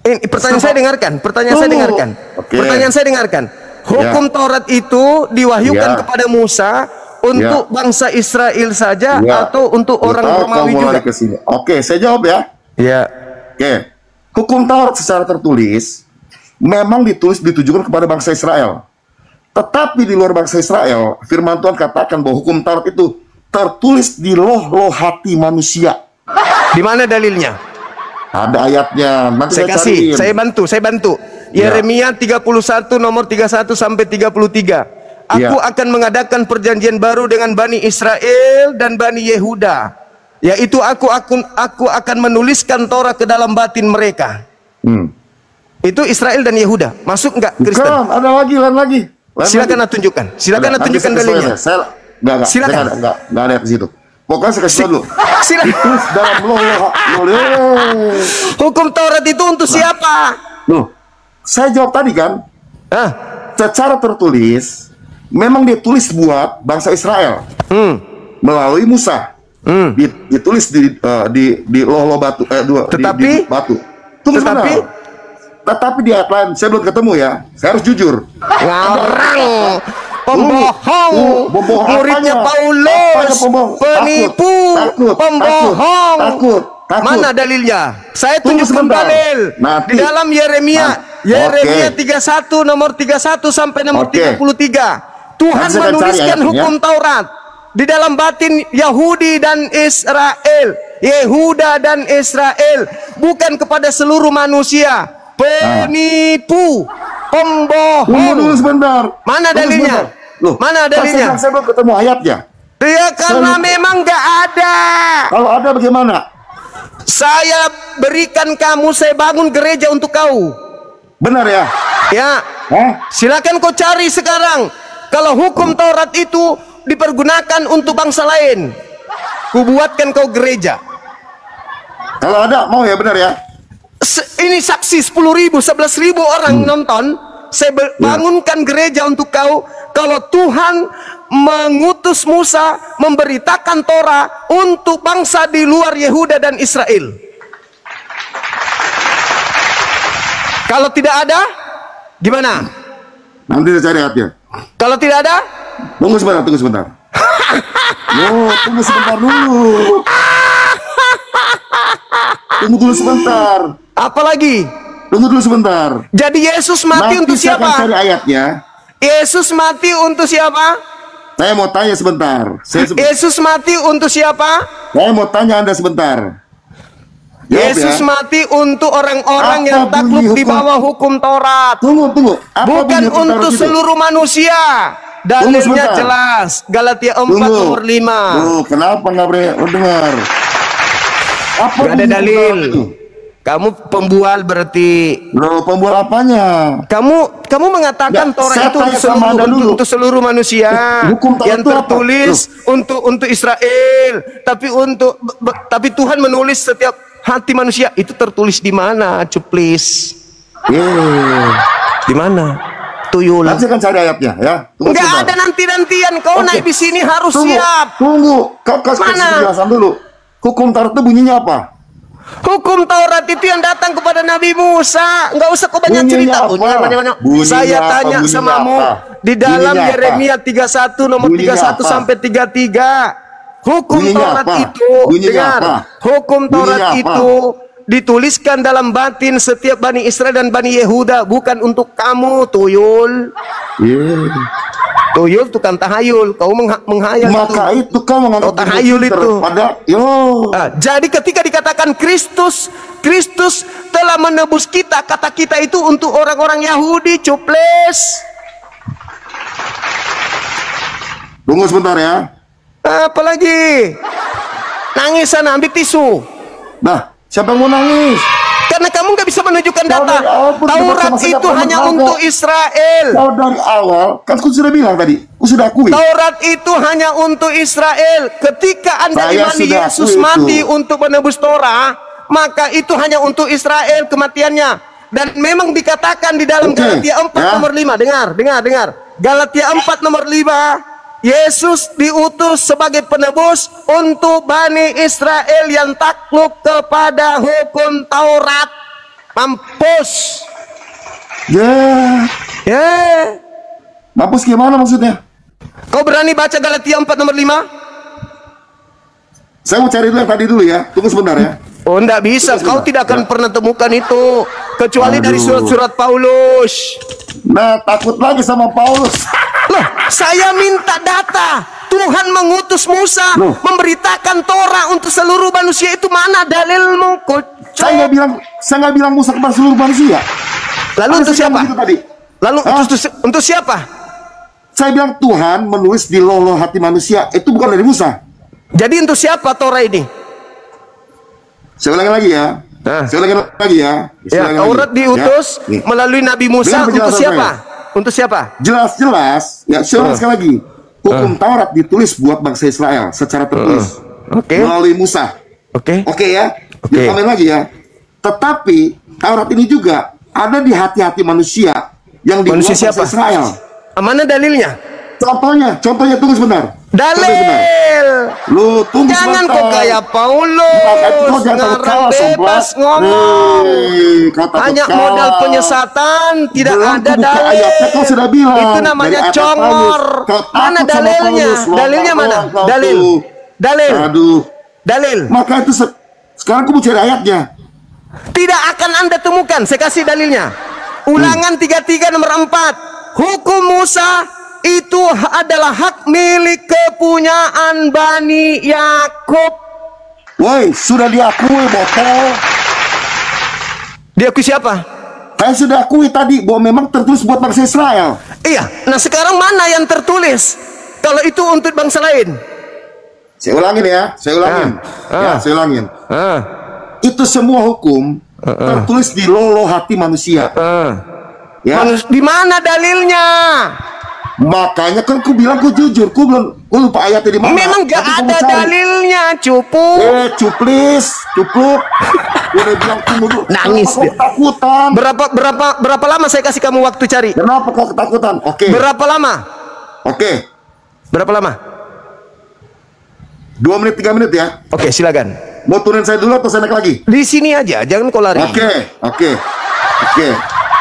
Ini pertanyaan saya dengarkan. Pertanyaan saya dengarkan. Oke. Pertanyaan saya dengarkan. Hukum Taurat itu diwahyukan kepada Musa untuk bangsa Israel saja atau untuk orang Romawi juga? Oke, saya jawab ya. Ya. Oke. Hukum Taurat secara tertulis memang ditujukan kepada bangsa Israel. Tetapi di luar bangsa Israel, firman Tuhan katakan bahwa hukum Taurat itu tertulis di loh-loh hati manusia. Di mana dalilnya? Ada ayatnya. Nanti Saya kasih, saya bantu. Yeremia 31 nomor 31 sampai 33. Aku akan mengadakan perjanjian baru dengan Bani Israel dan Bani Yehuda, yaitu aku akan menuliskan Torah ke dalam batin mereka. Itu Israel dan Yehuda. Masuk enggak Kristen? Bukan, ada lagi, lain lagi. Silakan tunjukkan. Silakan tunjukkan dalilnya. Enggak, silakan. Enggak ada ke situ. Pokoknya saya kasih tahu dulu. Silakan. Itu dalam Hukum Taurat itu untuk siapa? Loh, saya jawab tadi kan. Secara tertulis memang ditulis buat bangsa Israel melalui Musa. Ditulis di loh-loh batu, tetapi di batu. Tunggu sebentar. Tetapi di ayat lain saya belum ketemu ya. Saya harus jujur. Ngarang, pembohong, muridnya Paulus, penipu, pembohong. Takut. Mana dalilnya? Saya tunjukkan dalil. Di dalam Yeremia 31 nomor 31 sampai nomor 33. Tuhan menuliskan hukum Taurat di dalam batin Yahudi dan Israel, Yehuda dan Israel, bukan kepada seluruh manusia. Penipu, pembohong. Tunggu sebentar. Mana dalilnya? Loh, mana dalilnya? Saya belum ketemu ayatnya. Ya karena memang nggak ada. Kalau ada bagaimana? Saya berikan kamu, saya bangun gereja untuk kau. Benar ya? Ya. Silakan kau cari sekarang. Kalau hukum Taurat itu dipergunakan untuk bangsa lain, kubuatkan kau gereja. Kalau ada mau ya, benar ya? Ini saksi 10.000, 11.000 orang nonton. Saya bangunkan gereja untuk kau. Kalau Tuhan mengutus Musa memberitakan Torah untuk bangsa di luar Yehuda dan Israel. Kalau tidak ada, gimana? Nanti saya cari ayatnya. Kalau tidak ada, tunggu sebentar. Tunggu sebentar dulu. Tunggu dulu sebentar. Apalagi? Tunggu dulu sebentar. Jadi Yesus mati untuk siapa? Nanti saya akan cari ayatnya. Yesus mati untuk siapa? Saya mau tanya sebentar. Yesus mati untuk siapa? Saya mau tanya Anda sebentar. Yesus mati untuk orang-orang yang takluk di bawah hukum Taurat. Tunggu. Bukan untuk seluruh manusia. Dalilnya jelas. Galatia 4 nomor 5. Kenapa nggak boleh dengar? Gak ada dalil. Kamu pembual berarti. Loh, pembual apanya? Kamu mengatakan Torah itu untuk seluruh manusia. Hukum yang tertulis untuk Israel, tapi Tuhan menulis setiap hati manusia. Itu tertulis di mana? Cuplis. Di mana? Tuyul. Nanti kan cari ayatnya ya. Enggak ada nanti-nantian. Kau naik di sini harus siap. Tunggu. Kau kasih penjelasan dulu. Hukum Taurat itu bunyinya apa? Hukum Taurat itu yang datang kepada Nabi Musa. Enggak usah kau banyak cerita. Saya tanya samamu di dalam Yeremia 31 nomor 31 sampai 33. Hukum Taurat itu, dengar, hukum Taurat itu dituliskan dalam batin setiap Bani Israel dan Bani Yehuda, bukan untuk kamu, tuyul. Tuyul tukang tahayul, kau menghayal. Maka itu kau menganggap tahayul itu. Jadi ketika dikatakan Kristus telah menebus kita, kata kita itu untuk orang-orang Yahudi, cuples. Tunggu sebentar ya. Apalagi nangis sana, ambil tisu. Nah, siapa yang mau nangis? Karena kamu nggak bisa menunjukkan data. Taurat itu hanya untuk Israel. Kau dari awal kan aku sudah bilang tadi, aku sudah akui. Taurat itu hanya untuk Israel. Ketika Anda imani Yesus mati untuk menebus Torah, maka itu hanya untuk Israel kematiannya. Dan memang dikatakan di dalam Galatia 4 nomor 5. Dengar. Galatia 4 nomor 5. Yesus diutus sebagai penebus untuk Bani Israel yang takluk kepada hukum Taurat. Mampus. Mampus gimana maksudnya? Kau berani baca Galatia 4 nomor 5? Saya mau cari dulu yang tadi dulu ya. Tunggu sebentar ya. Oh, enggak bisa. Kau tidak akan pernah temukan itu kecuali dari surat-surat Paulus. Nah, takut lagi sama Paulus. Loh, saya minta data. Tuhan mengutus Musa memberitakan Torah untuk seluruh manusia, itu mana dalilmu? Saya nggak bilang Musa kepada seluruh manusia. Lalu untuk siapa? Lalu untuk siapa? Saya bilang Tuhan menulis di loloh hati manusia, itu bukan dari Musa. Jadi untuk siapa Torah ini? Saya ulangi lagi ya. Saya ulangi lagi ya. Taurat diutus melalui Nabi Musa untuk siapa? Untuk siapa? Jelas-jelas ya, saya sekali lagi. Hukum Taurat ditulis buat bangsa Israel secara tertulis melalui Musa. Oke ya. Komen lagi ya. Tetapi Taurat ini juga ada di hati-hati manusia yang dibuat bangsa Israel. Mana dalilnya? Contohnya tunggu sebentar. Dalil. Lu tunggu jangan sebentar. Kok kayak Paulus ngarang bebas ngomong. Hanya modal penyesatan, tidak ada dalil. Itu namanya congor. Mana dalilnya? Dalilnya mana? Dalil. Maka itu sekarang aku mau cari ayatnya. Tidak akan Anda temukan. Saya kasih dalilnya. Ulangan 33 nomor 4. Hukum Musa itu adalah hak milik kepunyaan Bani Yakub. Woi, sudah diakui botol. Diakui siapa? Saya sudah akui tadi bahwa memang tertulis buat bangsa Israel. Iya, nah sekarang mana yang tertulis? Kalau itu untuk bangsa lain. Saya ulangin ya, saya ulangin. Itu semua hukum tertulis di loloh hati manusia. Di mana dalilnya? Makanya kan ku bilang ku jujur, ku lupa ayatnya di mana. Memang gak ada dalilnya, cupu. Cupluk. Udah bilang tunggu dulu. Nangis dia. Ketakutan. Berapa lama saya kasih kamu waktu cari? Kenapa kau ketakutan? Berapa lama? Berapa lama? 2 menit 3 menit ya. Silakan. Mau turunin saya dulu atau saya naik lagi? Di sini aja, jangan kau lari. Oke.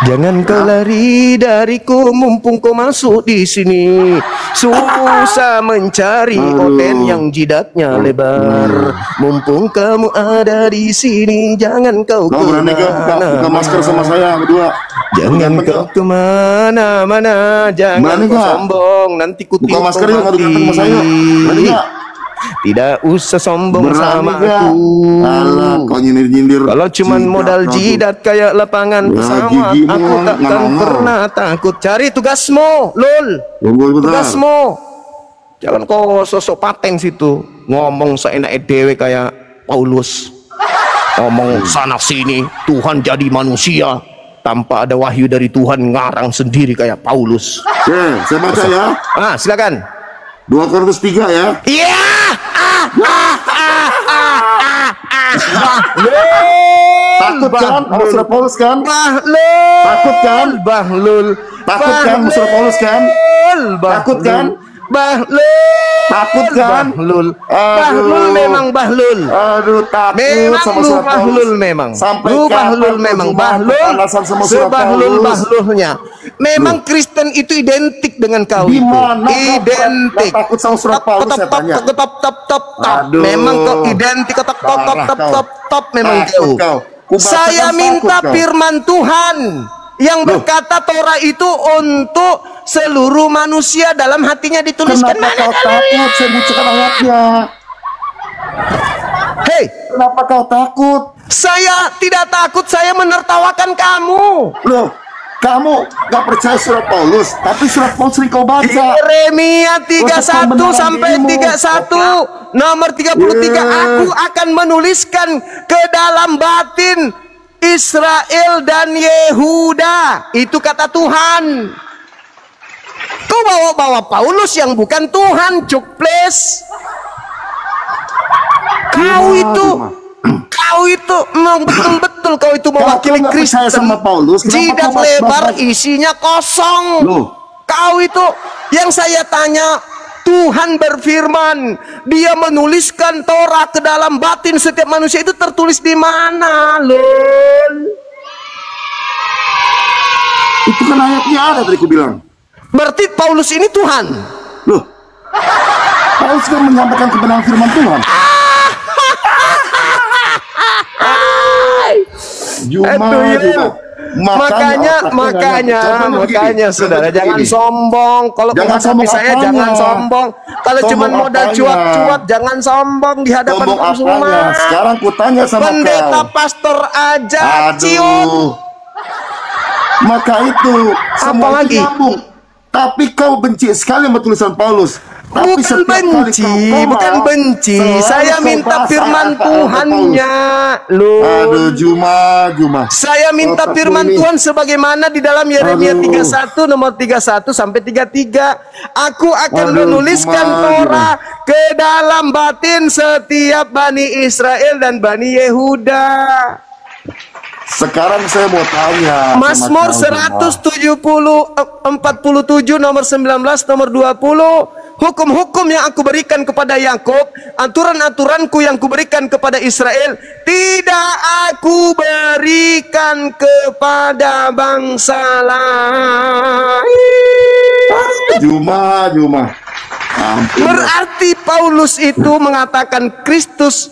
Jangan kau lari dariku, mumpung kau masuk di sini. Susah mencari oten yang jidatnya lebar. Mumpung kamu ada di sini, jangan kau berani buka masker sama saya berdua. Jangan kau kemana-mana, jangan kau sombong, nanti ku buka masker yuk, ngadu ganteng sama saya. Berani gak? Tidak usah sombong sama aku. Alah, kau nyindir-nyindir. Kalau cuman modal jidat kayak lapangan pesawat, aku takkan pernah takut. Cari tugasmu, Lul. Tugasmu. Jangan kau sosok paten situ, ngomong seenak dewe kayak Paulus. Ngomong sana sini, Tuhan jadi manusia tanpa ada wahyu dari Tuhan, ngarang sendiri kayak Paulus. Saya baca ya. Silakan. 2 Korintus 3 ya. Iya. Takut kan? Musuh Paulus kan? Takut kan? Bahlul. Takut kan? Musuh Paulus kan? Takut kan? Bahlul. Takut kan? Bahlul. Aduh. Bahlul memang Bahlul. Aduh, takut Memang sama lu surat Bahlul Paulus. memang. Sampai Lu Bahlul kapan memang. kau Bahlul. beralasan sama surat Paulus? Bahlulnya. Memang Kristen itu identik dengan kau Di itu. mana kau Identik. nggak takut sama surat Paulus, saya tanya. Aduh. Memang kau identik. Top. Memang Takut kau. kau. Saya Kubacakan minta takut kau. firman Tuhan yang berkata Torah itu untuk seluruh manusia, dalam hatinya dituliskan. Kenapa kau takut? Saya bacakan ayatnya. Hei, Kenapa kau takut? saya tidak takut, saya menertawakan kamu. Loh, kamu gak percaya surat Paulus, tapi surat Paulus sering kau baca. Yeremia 31 sampai dirimu. 31 nomor 33, aku akan menuliskan ke dalam batin Israel dan Yehuda. Itu kata Tuhan. Kau bawa-bawa Paulus yang bukan Tuhan, cukples. Kau itu memang betul-betul kau itu mewakili Kalau kau nggak percaya Kristen. sama Paulus, kenapa Jidat kau bahas-bahas lebar, lagi? isinya kosong. Loh. Kau itu yang saya tanya, Tuhan berfirman, Dia menuliskan Torah ke dalam batin setiap manusia, itu tertulis di mana, lol? Itu kan ayatnya ada tadi aku bilang. Berarti Paulus ini Tuhan. Loh, Paulus kan menyampaikan kebenaran firman Tuhan. Aduh, ya. Makanya saudara jangan sombong. Kalau Jangan menghadapi sombong saya apanya? jangan sombong. Kalau Sombong cuma modal apanya? cuap-cuap jangan sombong di hadapan Sombong kaum semua. apanya? Sekarang kutanya sama Pendeta kau. pastor aja cium. Aduh. Maka itu semua Apa itu lagi? nyambung. Tapi kau benci sekali sama tulisan Paulus. Tapi Bukan setiap kali benci, kau ngomong, bukan benci. selalu Saya kau minta bahas firman angka-angka Tuhannya, Paulus. loh. Aduh, Juma. Saya minta Otakmu firman ini. Tuhan sebagaimana di dalam Yeremia Aduh. 31 nomor 31 sampai 33. Aku akan Aduh, menuliskan Juma. Torah ke dalam batin setiap Bani Israel dan Bani Yehuda. Sekarang saya mau tanya. Mazmur sama kau, Juma. 47 nomor 19 nomor 20. Hukum-hukum yang aku berikan kepada Yakub, aturan-aturanku yang kuberikan kepada Israel, tidak aku berikan kepada bangsa lain. Juma. Ampun. Berarti Paulus itu mengatakan Kristus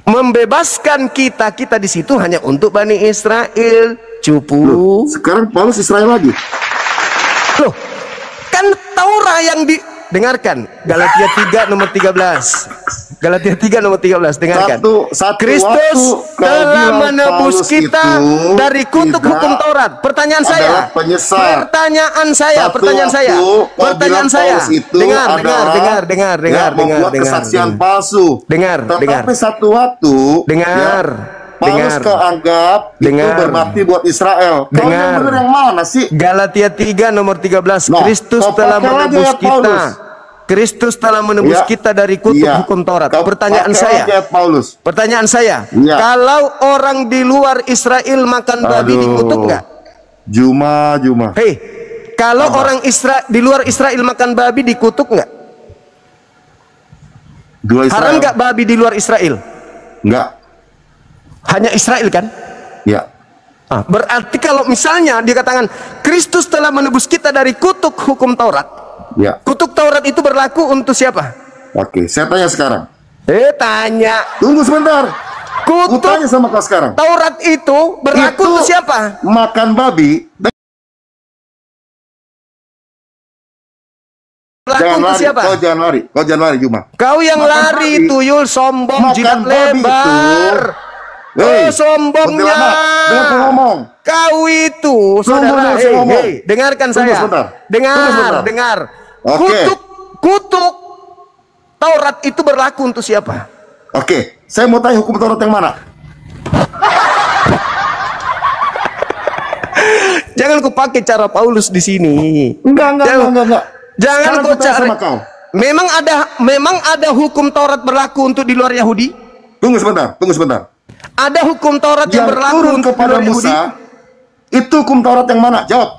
membebaskan kita di situ hanya untuk Bani Israel. Cupu. Loh, sekarang Paulus Israel lagi. Loh, kan Taurat yang didengarkan. Galatia 3 nomor 13. Galatia 3 nomor 13, dengarkan. Satu Kristus waktu kau telah bilang menebus Paulus kita itu dari kutuk tidak hukum Taurat. Pertanyaan saya. adalah penyesat. Pertanyaan saya. Satu Pertanyaan saya. waktu kau Pertanyaan bilang saya. Paulus itu Dengar. membuat kesaksian palsu. Tetapi satu waktu Dengar. Paulus kau anggap itu berbakti buat Israel. Kau yang benar yang mana sih? Galatia 3 nomor 13. Nah, Kristus kau telah pakai lagi menebus ayat kita. Paulus. Kristus telah menebus Ya. kita dari kutuk Iya. hukum Taurat. Kau Pertanyaan pakai saya. lagi ayat Paulus. Pertanyaan saya. Iya. Kalau orang di luar Israel makan babi dikutuk nggak? Juma. Hei, kalau orang di luar Israel makan babi dikutuk nggak? Dua Israel. Haram nggak babi di luar Israel? Enggak. Hanya Israel kan? Ya. Berarti kalau misalnya dikatakan Kristus telah menebus kita dari kutuk hukum Taurat. Ya. Kutuk Taurat itu berlaku untuk siapa? Oke, saya tanya sekarang. Tanya. Tunggu sebentar. Aku Kutuk tanya sama kau sekarang. Taurat itu berlaku Itu untuk siapa? makan babi. Berlaku untuk siapa? Kau jangan lari, Juma. Kau yang Makan lari babi. tuyul sombong Makan jidat babi lebar. Hei, Sombongnya. kuntilanak, dengar aku ngomong. Kau itu, saudara. saya ngomong. Dengarkan Tunggu saya. sebentar. Tunggu sebentar. Dengar. Oke. Kutuk Taurat itu berlaku untuk siapa? Oke, saya mau tanya hukum Taurat yang mana? Jangan kau pakai cara Paulus di sini. Enggak. Jangan Sekarang kau aku tanya cari. sama kau. Memang ada hukum Taurat berlaku untuk di luar Yahudi? Tunggu sebentar. Ada hukum Taurat yang berlaku turun untuk kepada di luar Yahudi? Musa. Itu hukum Taurat yang mana? Jawab.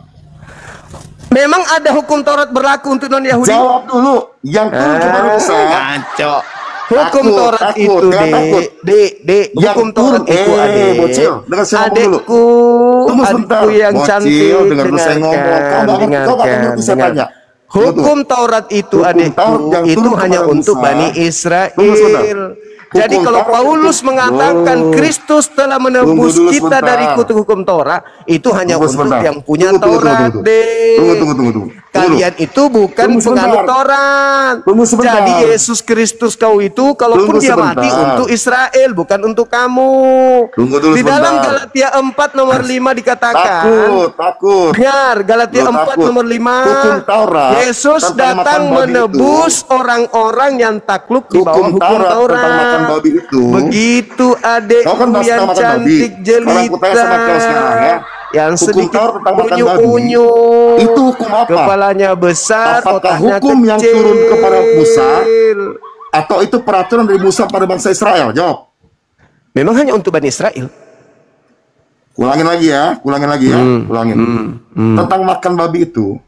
Memang ada hukum Taurat berlaku untuk non Yahudi? Jawab dulu. Yang turun kepada Musa. Ngaco. Hukum Taurat itu, hukum Taurat itu, bocil, dengar saya ngomong dulu. Adikku yang cantik, dengarkan. Hukum Taurat itu, adikku, itu hanya untuk Bani Israel. Jadi kalau Paulus mengatakan Kristus telah menebus kita dari kutuk hukum Taurat, itu hanya untuk yang punya Taurat. Tunggu. Kalian itu bukan penganut Taurat. Jadi Yesus Kristus kau itu, kalaupun dia mati untuk Israel, bukan untuk kamu. Di dalam Galatia 4 nomor 5 dikatakan, takut. Dengar, Galatia 4 nomor 5, Yesus datang menebus orang-orang yang takluk di bawah hukum Taurat. Begitu adekku yang cantik jelita, yang sedikit unyu-unyu, itu hukum apa? Kepalanya besar, apakah otaknya hukum kecil, yang turun kepada Musa, atau itu peraturan dari Musa pada bangsa Israel? Jawab. Memang hanya untuk Bani Israel. Ulangin lagi ya. Tentang makan babi itu,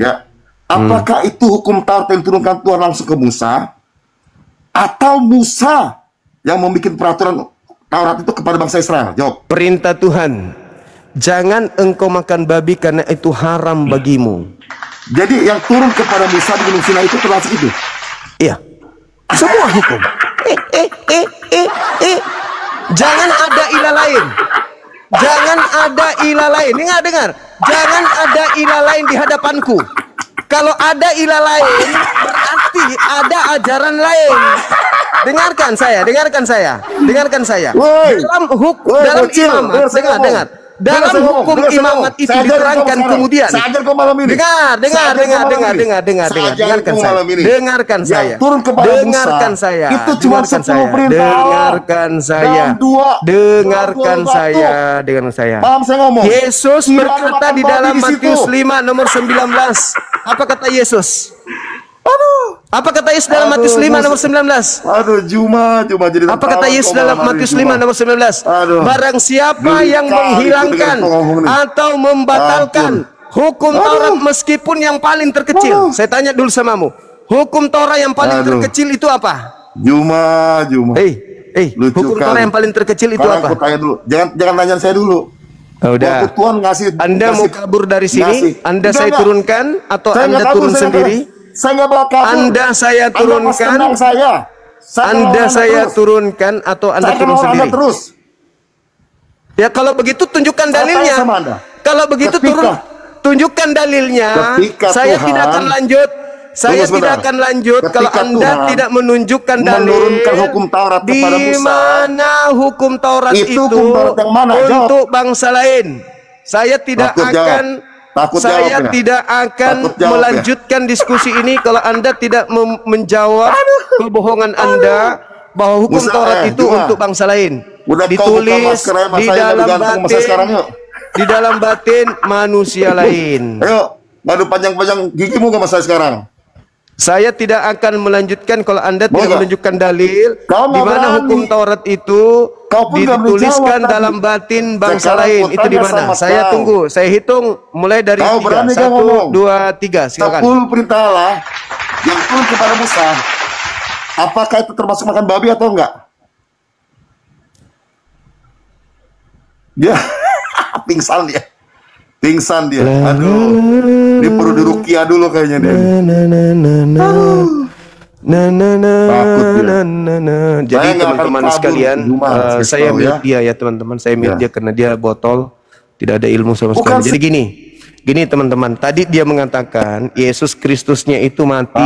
ya. Apakah itu hukum Taurat yang turunkan Tuhan langsung ke Musa, atau Musa yang membuat peraturan Taurat itu kepada bangsa Israel? Jawab. Perintah Tuhan, jangan engkau makan babi karena itu haram bagimu. Jadi yang turun kepada Musa di Gunung Sinai itu termasuk itu? Iya. Semua hukum. Jangan ada ilah lain. Jangan ada ilah lain. Dengar. Jangan ada ilah lain di hadapanku. Kalau ada ilah lain, berarti ada ajaran lain. Dengarkan saya. Dalam hukum, dalam imamat, dengar. Dalam hukum imamat itu diterangkan kemudian. Dengarkan saya. Itu cuma 10 perintah. Dengarkan saya. Paham saya ngomong? Yesus berkata di dalam Matius 5 nomor 19. Apa kata Yesus? Apa kata Yesus dalam Matius 5 nomor 19? Juma jadi. Apa kata Yesus dalam Matius 5 nomor 19? Barang siapa yang menghilangkan atau membatalkan hukum Taurat meskipun yang paling terkecil. Saya tanya dulu samamu. Hukum Taurat yang paling terkecil itu apa? Juma. Hukum Taurat yang paling terkecil itu apa? Aku tanya dulu. Jangan tanya saya dulu. Udah. Tuhan Anda mau kabur dari sini? Anda saya turunkan atau Anda turun sendiri? Saya nggak bakal kabur. Anda saya turunkan. Anda saya turunkan atau Anda turun sendiri? Ya kalau begitu tunjukkan dalilnya. Kalau begitu tunjukkan dalilnya. Saya tidak akan lanjut. Saya tidak akan lanjut kalau Anda tidak menunjukkan dalil hukum Taurat kepada Musa. Di mana hukum Taurat itu untuk bangsa lain. Saya tidak akan melanjutkan diskusi ini kalau Anda tidak menjawab kebohongan Anda bahwa hukum Taurat itu untuk bangsa lain. Ditulis di dalam batin manusia lain. Ayo, ngadu panjang-panjang gigimu ke masa sekarang. Saya tidak akan melanjutkan kalau Anda tidak menunjukkan dalil di mana hukum Taurat itu dituliskan dalam batin bangsa lain. Itu di mana? Saya tunggu. Saya hitung mulai dari 3. 1, 2, 3. Silakan. 10 perintah Allah yang turun kepada Musa. Apakah itu termasuk makan babi atau enggak? Ya, pingsan dia. Aduh, dia perlu diruqyah dulu kayaknya dia. Jadi teman-teman sekalian, saya mute dia ya teman-teman. Saya mute dia karena dia botol, tidak ada ilmu sama sekali. Jadi gini teman-teman. Tadi dia mengatakan Yesus Kristusnya itu mati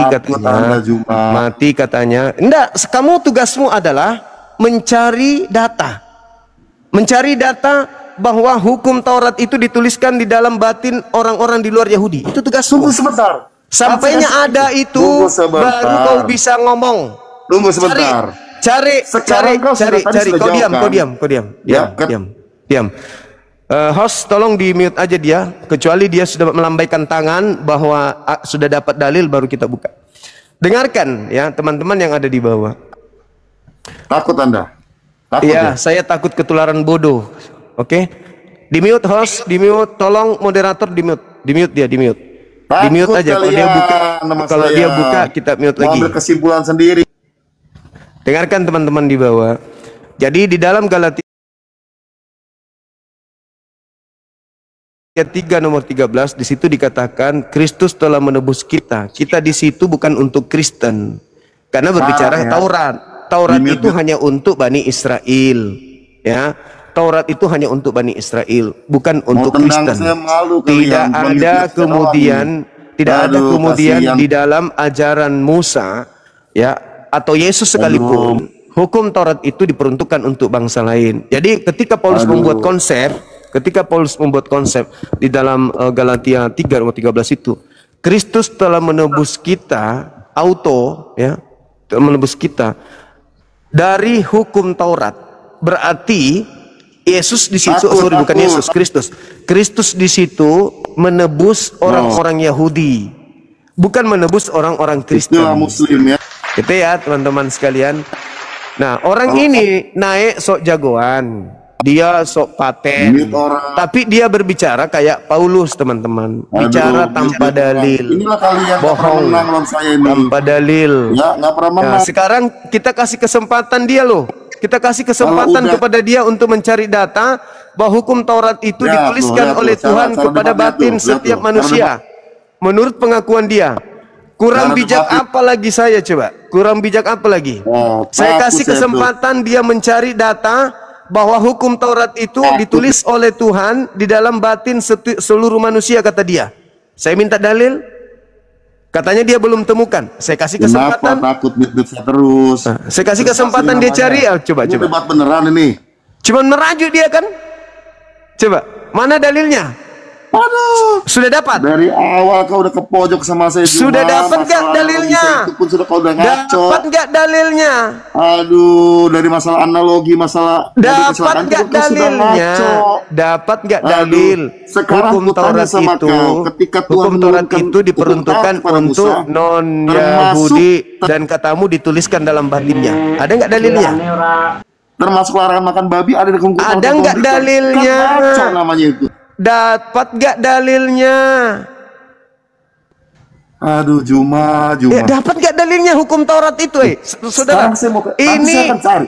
katanya. Enggak, kamu tugasmu adalah mencari data bahwa hukum Taurat itu dituliskan di dalam batin orang-orang di luar Yahudi. Itu tugasmu. Tunggu sebentar. Sampainya ada itu baru kau bisa ngomong. Tunggu sebentar. Cari. Kau diam. Host tolong di mute aja dia, kecuali dia sudah melambaikan tangan bahwa sudah dapat dalil baru kita buka. Dengarkan ya teman-teman yang ada di bawah. Takut Anda? Iya, saya takut ketularan bodoh. Oke, di mute host, di mute, tolong moderator di mute dia, di mute. Di mute aja kalau dia buka. Kalau dia buka kita mute lagi. Ambil kesimpulan sendiri. Dengarkan teman-teman di bawah. Jadi di dalam Galatia 3 nomor 13 di situ dikatakan Kristus telah menebus kita. Kita di situ bukan untuk Kristen. Karena berbicara Taurat. Taurat itu hanya untuk Bani Israel, ya. Taurat itu hanya untuk Bani Israel, bukan untuk Kristen. Tidak ada kemudian di dalam ajaran Musa, ya, atau Yesus sekalipun, hukum Taurat itu diperuntukkan untuk bangsa lain. Jadi ketika Paulus membuat konsep di dalam Galatia 3 ayat 13 itu, Kristus telah menebus kita, ya, telah menebus kita dari hukum Taurat. Berarti Yesus di situ, bukan Yesus, Kristus. Kristus di situ menebus orang-orang Yahudi, bukan menebus orang-orang Kristen. Muslim, ya. Gitu ya teman-teman sekalian. Nah, orang ini naik sok jagoan, dia sok paten, tapi dia berbicara kayak Paulus, teman-teman. Bicara tanpa dalil, bohong tanpa dalil. Nah, sekarang kita kasih kesempatan dia loh. Kita kasih kesempatan kepada dia untuk mencari data bahwa hukum Taurat itu dituliskan oleh Tuhan kepada batin setiap manusia. Menurut pengakuan dia. Kurang bijak apa lagi saya coba? Kurang bijak apa lagi? Saya kasih kesempatan dia mencari data bahwa hukum Taurat itu ditulis oleh Tuhan di dalam batin seluruh manusia, kata dia. Saya minta dalil. Katanya dia belum temukan. Saya kasih kesempatan. Takut terus. Saya kasih kesempatan dia cari. Coba. Debat beneran ini. Cuman merajuk dia kan? Coba. Mana dalilnya? Aduh, sudah dapat. Dari awal kau udah ke pojok sama saya. Sudah dapat nggak dalilnya? Itu pun sudah kau udah ngaco. Dapat nggak dalilnya? Aduh, dari masalah analogi, masalah. Dapat nggak dalilnya? Dapat nggak dalil? Sekarang hukum Taurat itu, hukum Taurat itu diperuntukkan untuk non Yahudi dan katamu dituliskan dalam batinnya. Ada nggak dalilnya? Termasuk larangan makan babi ada di hukum. Ada nggak dalilnya? Ngaco namanya itu. Dapat gak dalilnya? Aduh, Juma. Ya, dapat gak dalilnya hukum Taurat itu, saudara?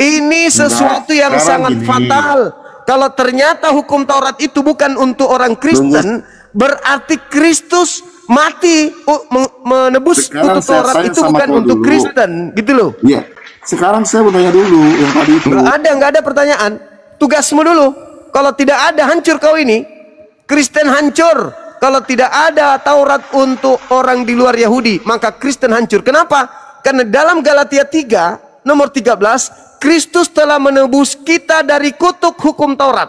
Ini sesuatu yang sangat fatal. Kalau ternyata hukum Taurat itu bukan untuk orang Kristen, berarti Kristus mati menebus hukum Taurat itu bukan untuk Kristen, gitu loh. Iya. Sekarang saya mau tanya dulu yang tadi itu. Nggak ada pertanyaan. Tugasmu dulu. Kalau tidak ada, hancur kau ini. Kristen hancur. Kalau tidak ada Taurat untuk orang di luar Yahudi, maka Kristen hancur. Kenapa? Karena dalam Galatia 3 nomor 13, Kristus telah menebus kita dari kutuk hukum Taurat.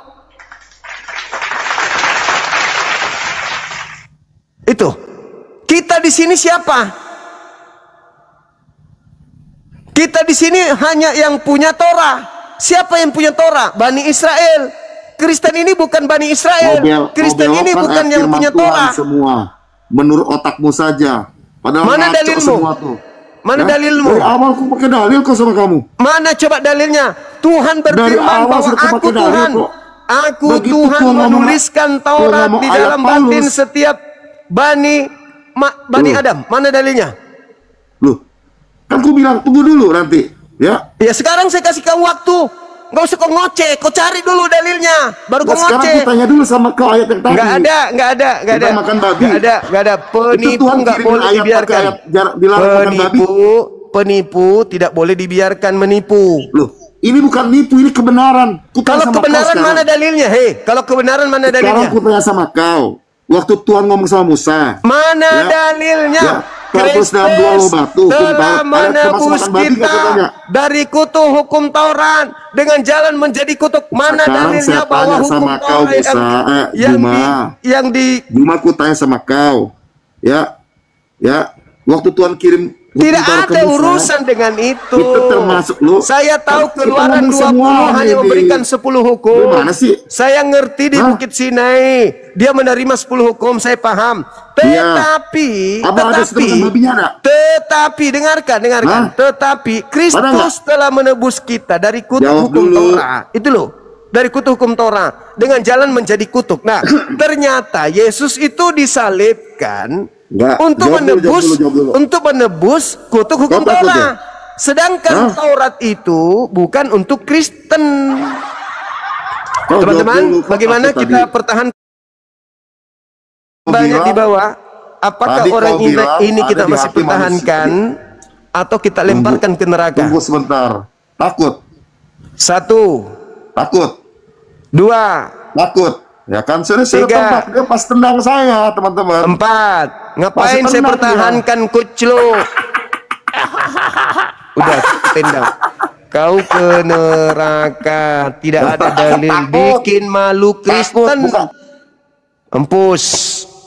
Itu. Kita di sini siapa? Kita di sini hanya yang punya Torah. Siapa yang punya Torah? Bani Israel. Kristen ini bukan Bani Israel. Kristen ini bukan yang punya Torah. Semua menurut otakmu saja. Padahal mana dalilmu? Mana dalilmu? Dari awal aku pakai dalil kok sama kamu. Mana coba dalilnya? Tuhan berfirman bahwa aku Tuhan. Aku Tuhan menuliskan Taurat di dalam batin setiap Bani Adam. Mana dalilnya? Loh, kan aku bilang tunggu dulu nanti. Ya. Ya sekarang saya kasih kamu waktu. Nggak usah kau ngoceh, kau cari dulu dalilnya, baru kau ngoceh. Sekarang aku tanya dulu sama kau ayat yang tadi. Nggak ada. Makan babi. Nggak ada. Penipu nggak boleh dibiarkan. Penipu tidak boleh dibiarkan menipu. Loh, ini bukan nipu, ini kebenaran. Kalau kebenaran mana dalilnya? Kalau kebenaran mana dalilnya? Sekarang aku tanya sama kau. Waktu Tuhan ngomong sama Musa. Mana dalilnya? Kristus telah menebus kita dari kutuk hukum Taurat dengan jalan menjadi kutuk. Mana dalilnya bahwa hukum Taurat Juma aku tanya sama kau, ya, waktu Tuhan kirim tidak ada urusan dengan itu. Itu termasuk lu. Saya tahu Keluaran 20 hanya memberikan 10 hukum. Gimana sih? Saya ngerti di Bukit Sinai dia menerima 10 hukum, saya paham. Tetapi dengarkan. Tetapi Kristus telah menebus kita dari kutuk hukum Taurat. Itu loh. Dari kutuk hukum Taurat dengan jalan menjadi kutuk. Nah, ternyata Yesus itu disalibkan Enggak. Untuk Jawab dulu. untuk menebus kutuk hukum Taurat. Sedangkan Taurat itu bukan untuk Kristen. Teman-teman, bagaimana kita pertahankan banyak di bawah? Apakah orang ini kita masih pertahankan atau kita lemparkan ke neraka? Tunggu sebentar. Takut. 1. Takut. 2. Takut. Ya kan sudah 3. tembak. Dia pas tendang saya, teman-teman. 4. Ngapain saya pertahankan coach lo? Udah tendang. Kau ke neraka. Tidak ada dalil. Bikin malu Kristen. Empus.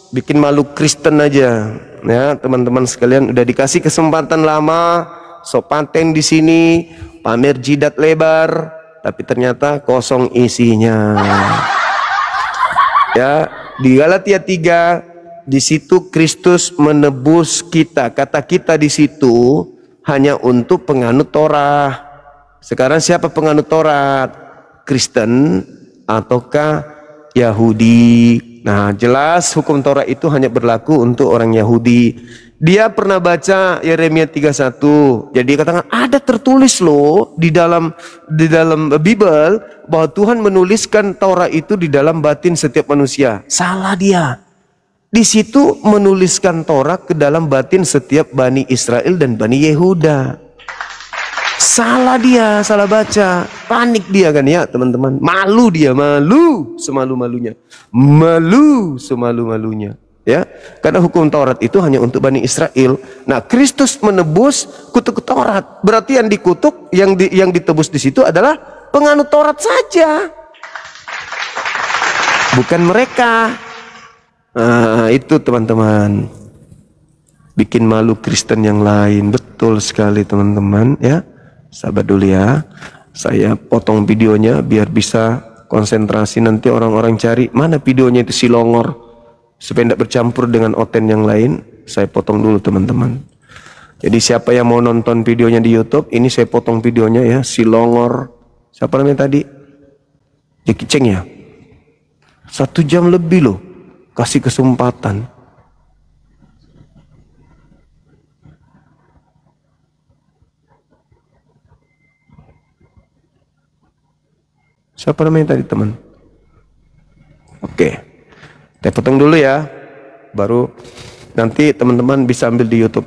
Bikin malu Kristen aja. Ya, teman-teman sekalian, udah dikasih kesempatan lama, so paten di sini, pamer jidat lebar, tapi ternyata kosong isinya. Ya, di Galatia 3, di situ Kristus menebus kita. Kata kita di situ hanya untuk penganut Torah. Sekarang siapa penganut Torah? Kristen ataukah Yahudi? Nah, jelas hukum Torah itu hanya berlaku untuk orang Yahudi. Dia pernah baca Yeremia 31. Jadi katakan ada tertulis loh di dalam Bible bahwa Tuhan menuliskan Taurat itu di dalam batin setiap manusia. Salah dia. Di situ menuliskan Taurat ke dalam batin setiap Bani Israel dan Bani Yehuda. Salah dia, salah baca. Panik dia kan ya teman-teman. Malu dia, malu semalu-malunya. Malu semalu-malunya. Ya, karena hukum Taurat itu hanya untuk Bani Israel. Nah, Kristus menebus kutuk Taurat. Berarti yang dikutuk, yang ditebus di situ adalah penganut Taurat saja. Bukan mereka. Nah, itu teman-teman. Bikin malu Kristen yang lain. Betul sekali teman-teman ya. Sabar dulu ya, saya potong videonya biar bisa konsentrasi. Nanti orang-orang cari mana videonya itu si Longor, supaya tidak bercampur dengan oten yang lain. Saya potong dulu teman-teman. Jadi siapa yang mau nonton videonya di YouTube, ini saya potong videonya ya. Si Longor, siapa namanya tadi? Jeki Ceng ya. 1 jam lebih loh, kasih kesempatan. Siapa namanya tadi teman? Oke, saya potong dulu ya. Baru nanti teman-teman bisa ambil di YouTube.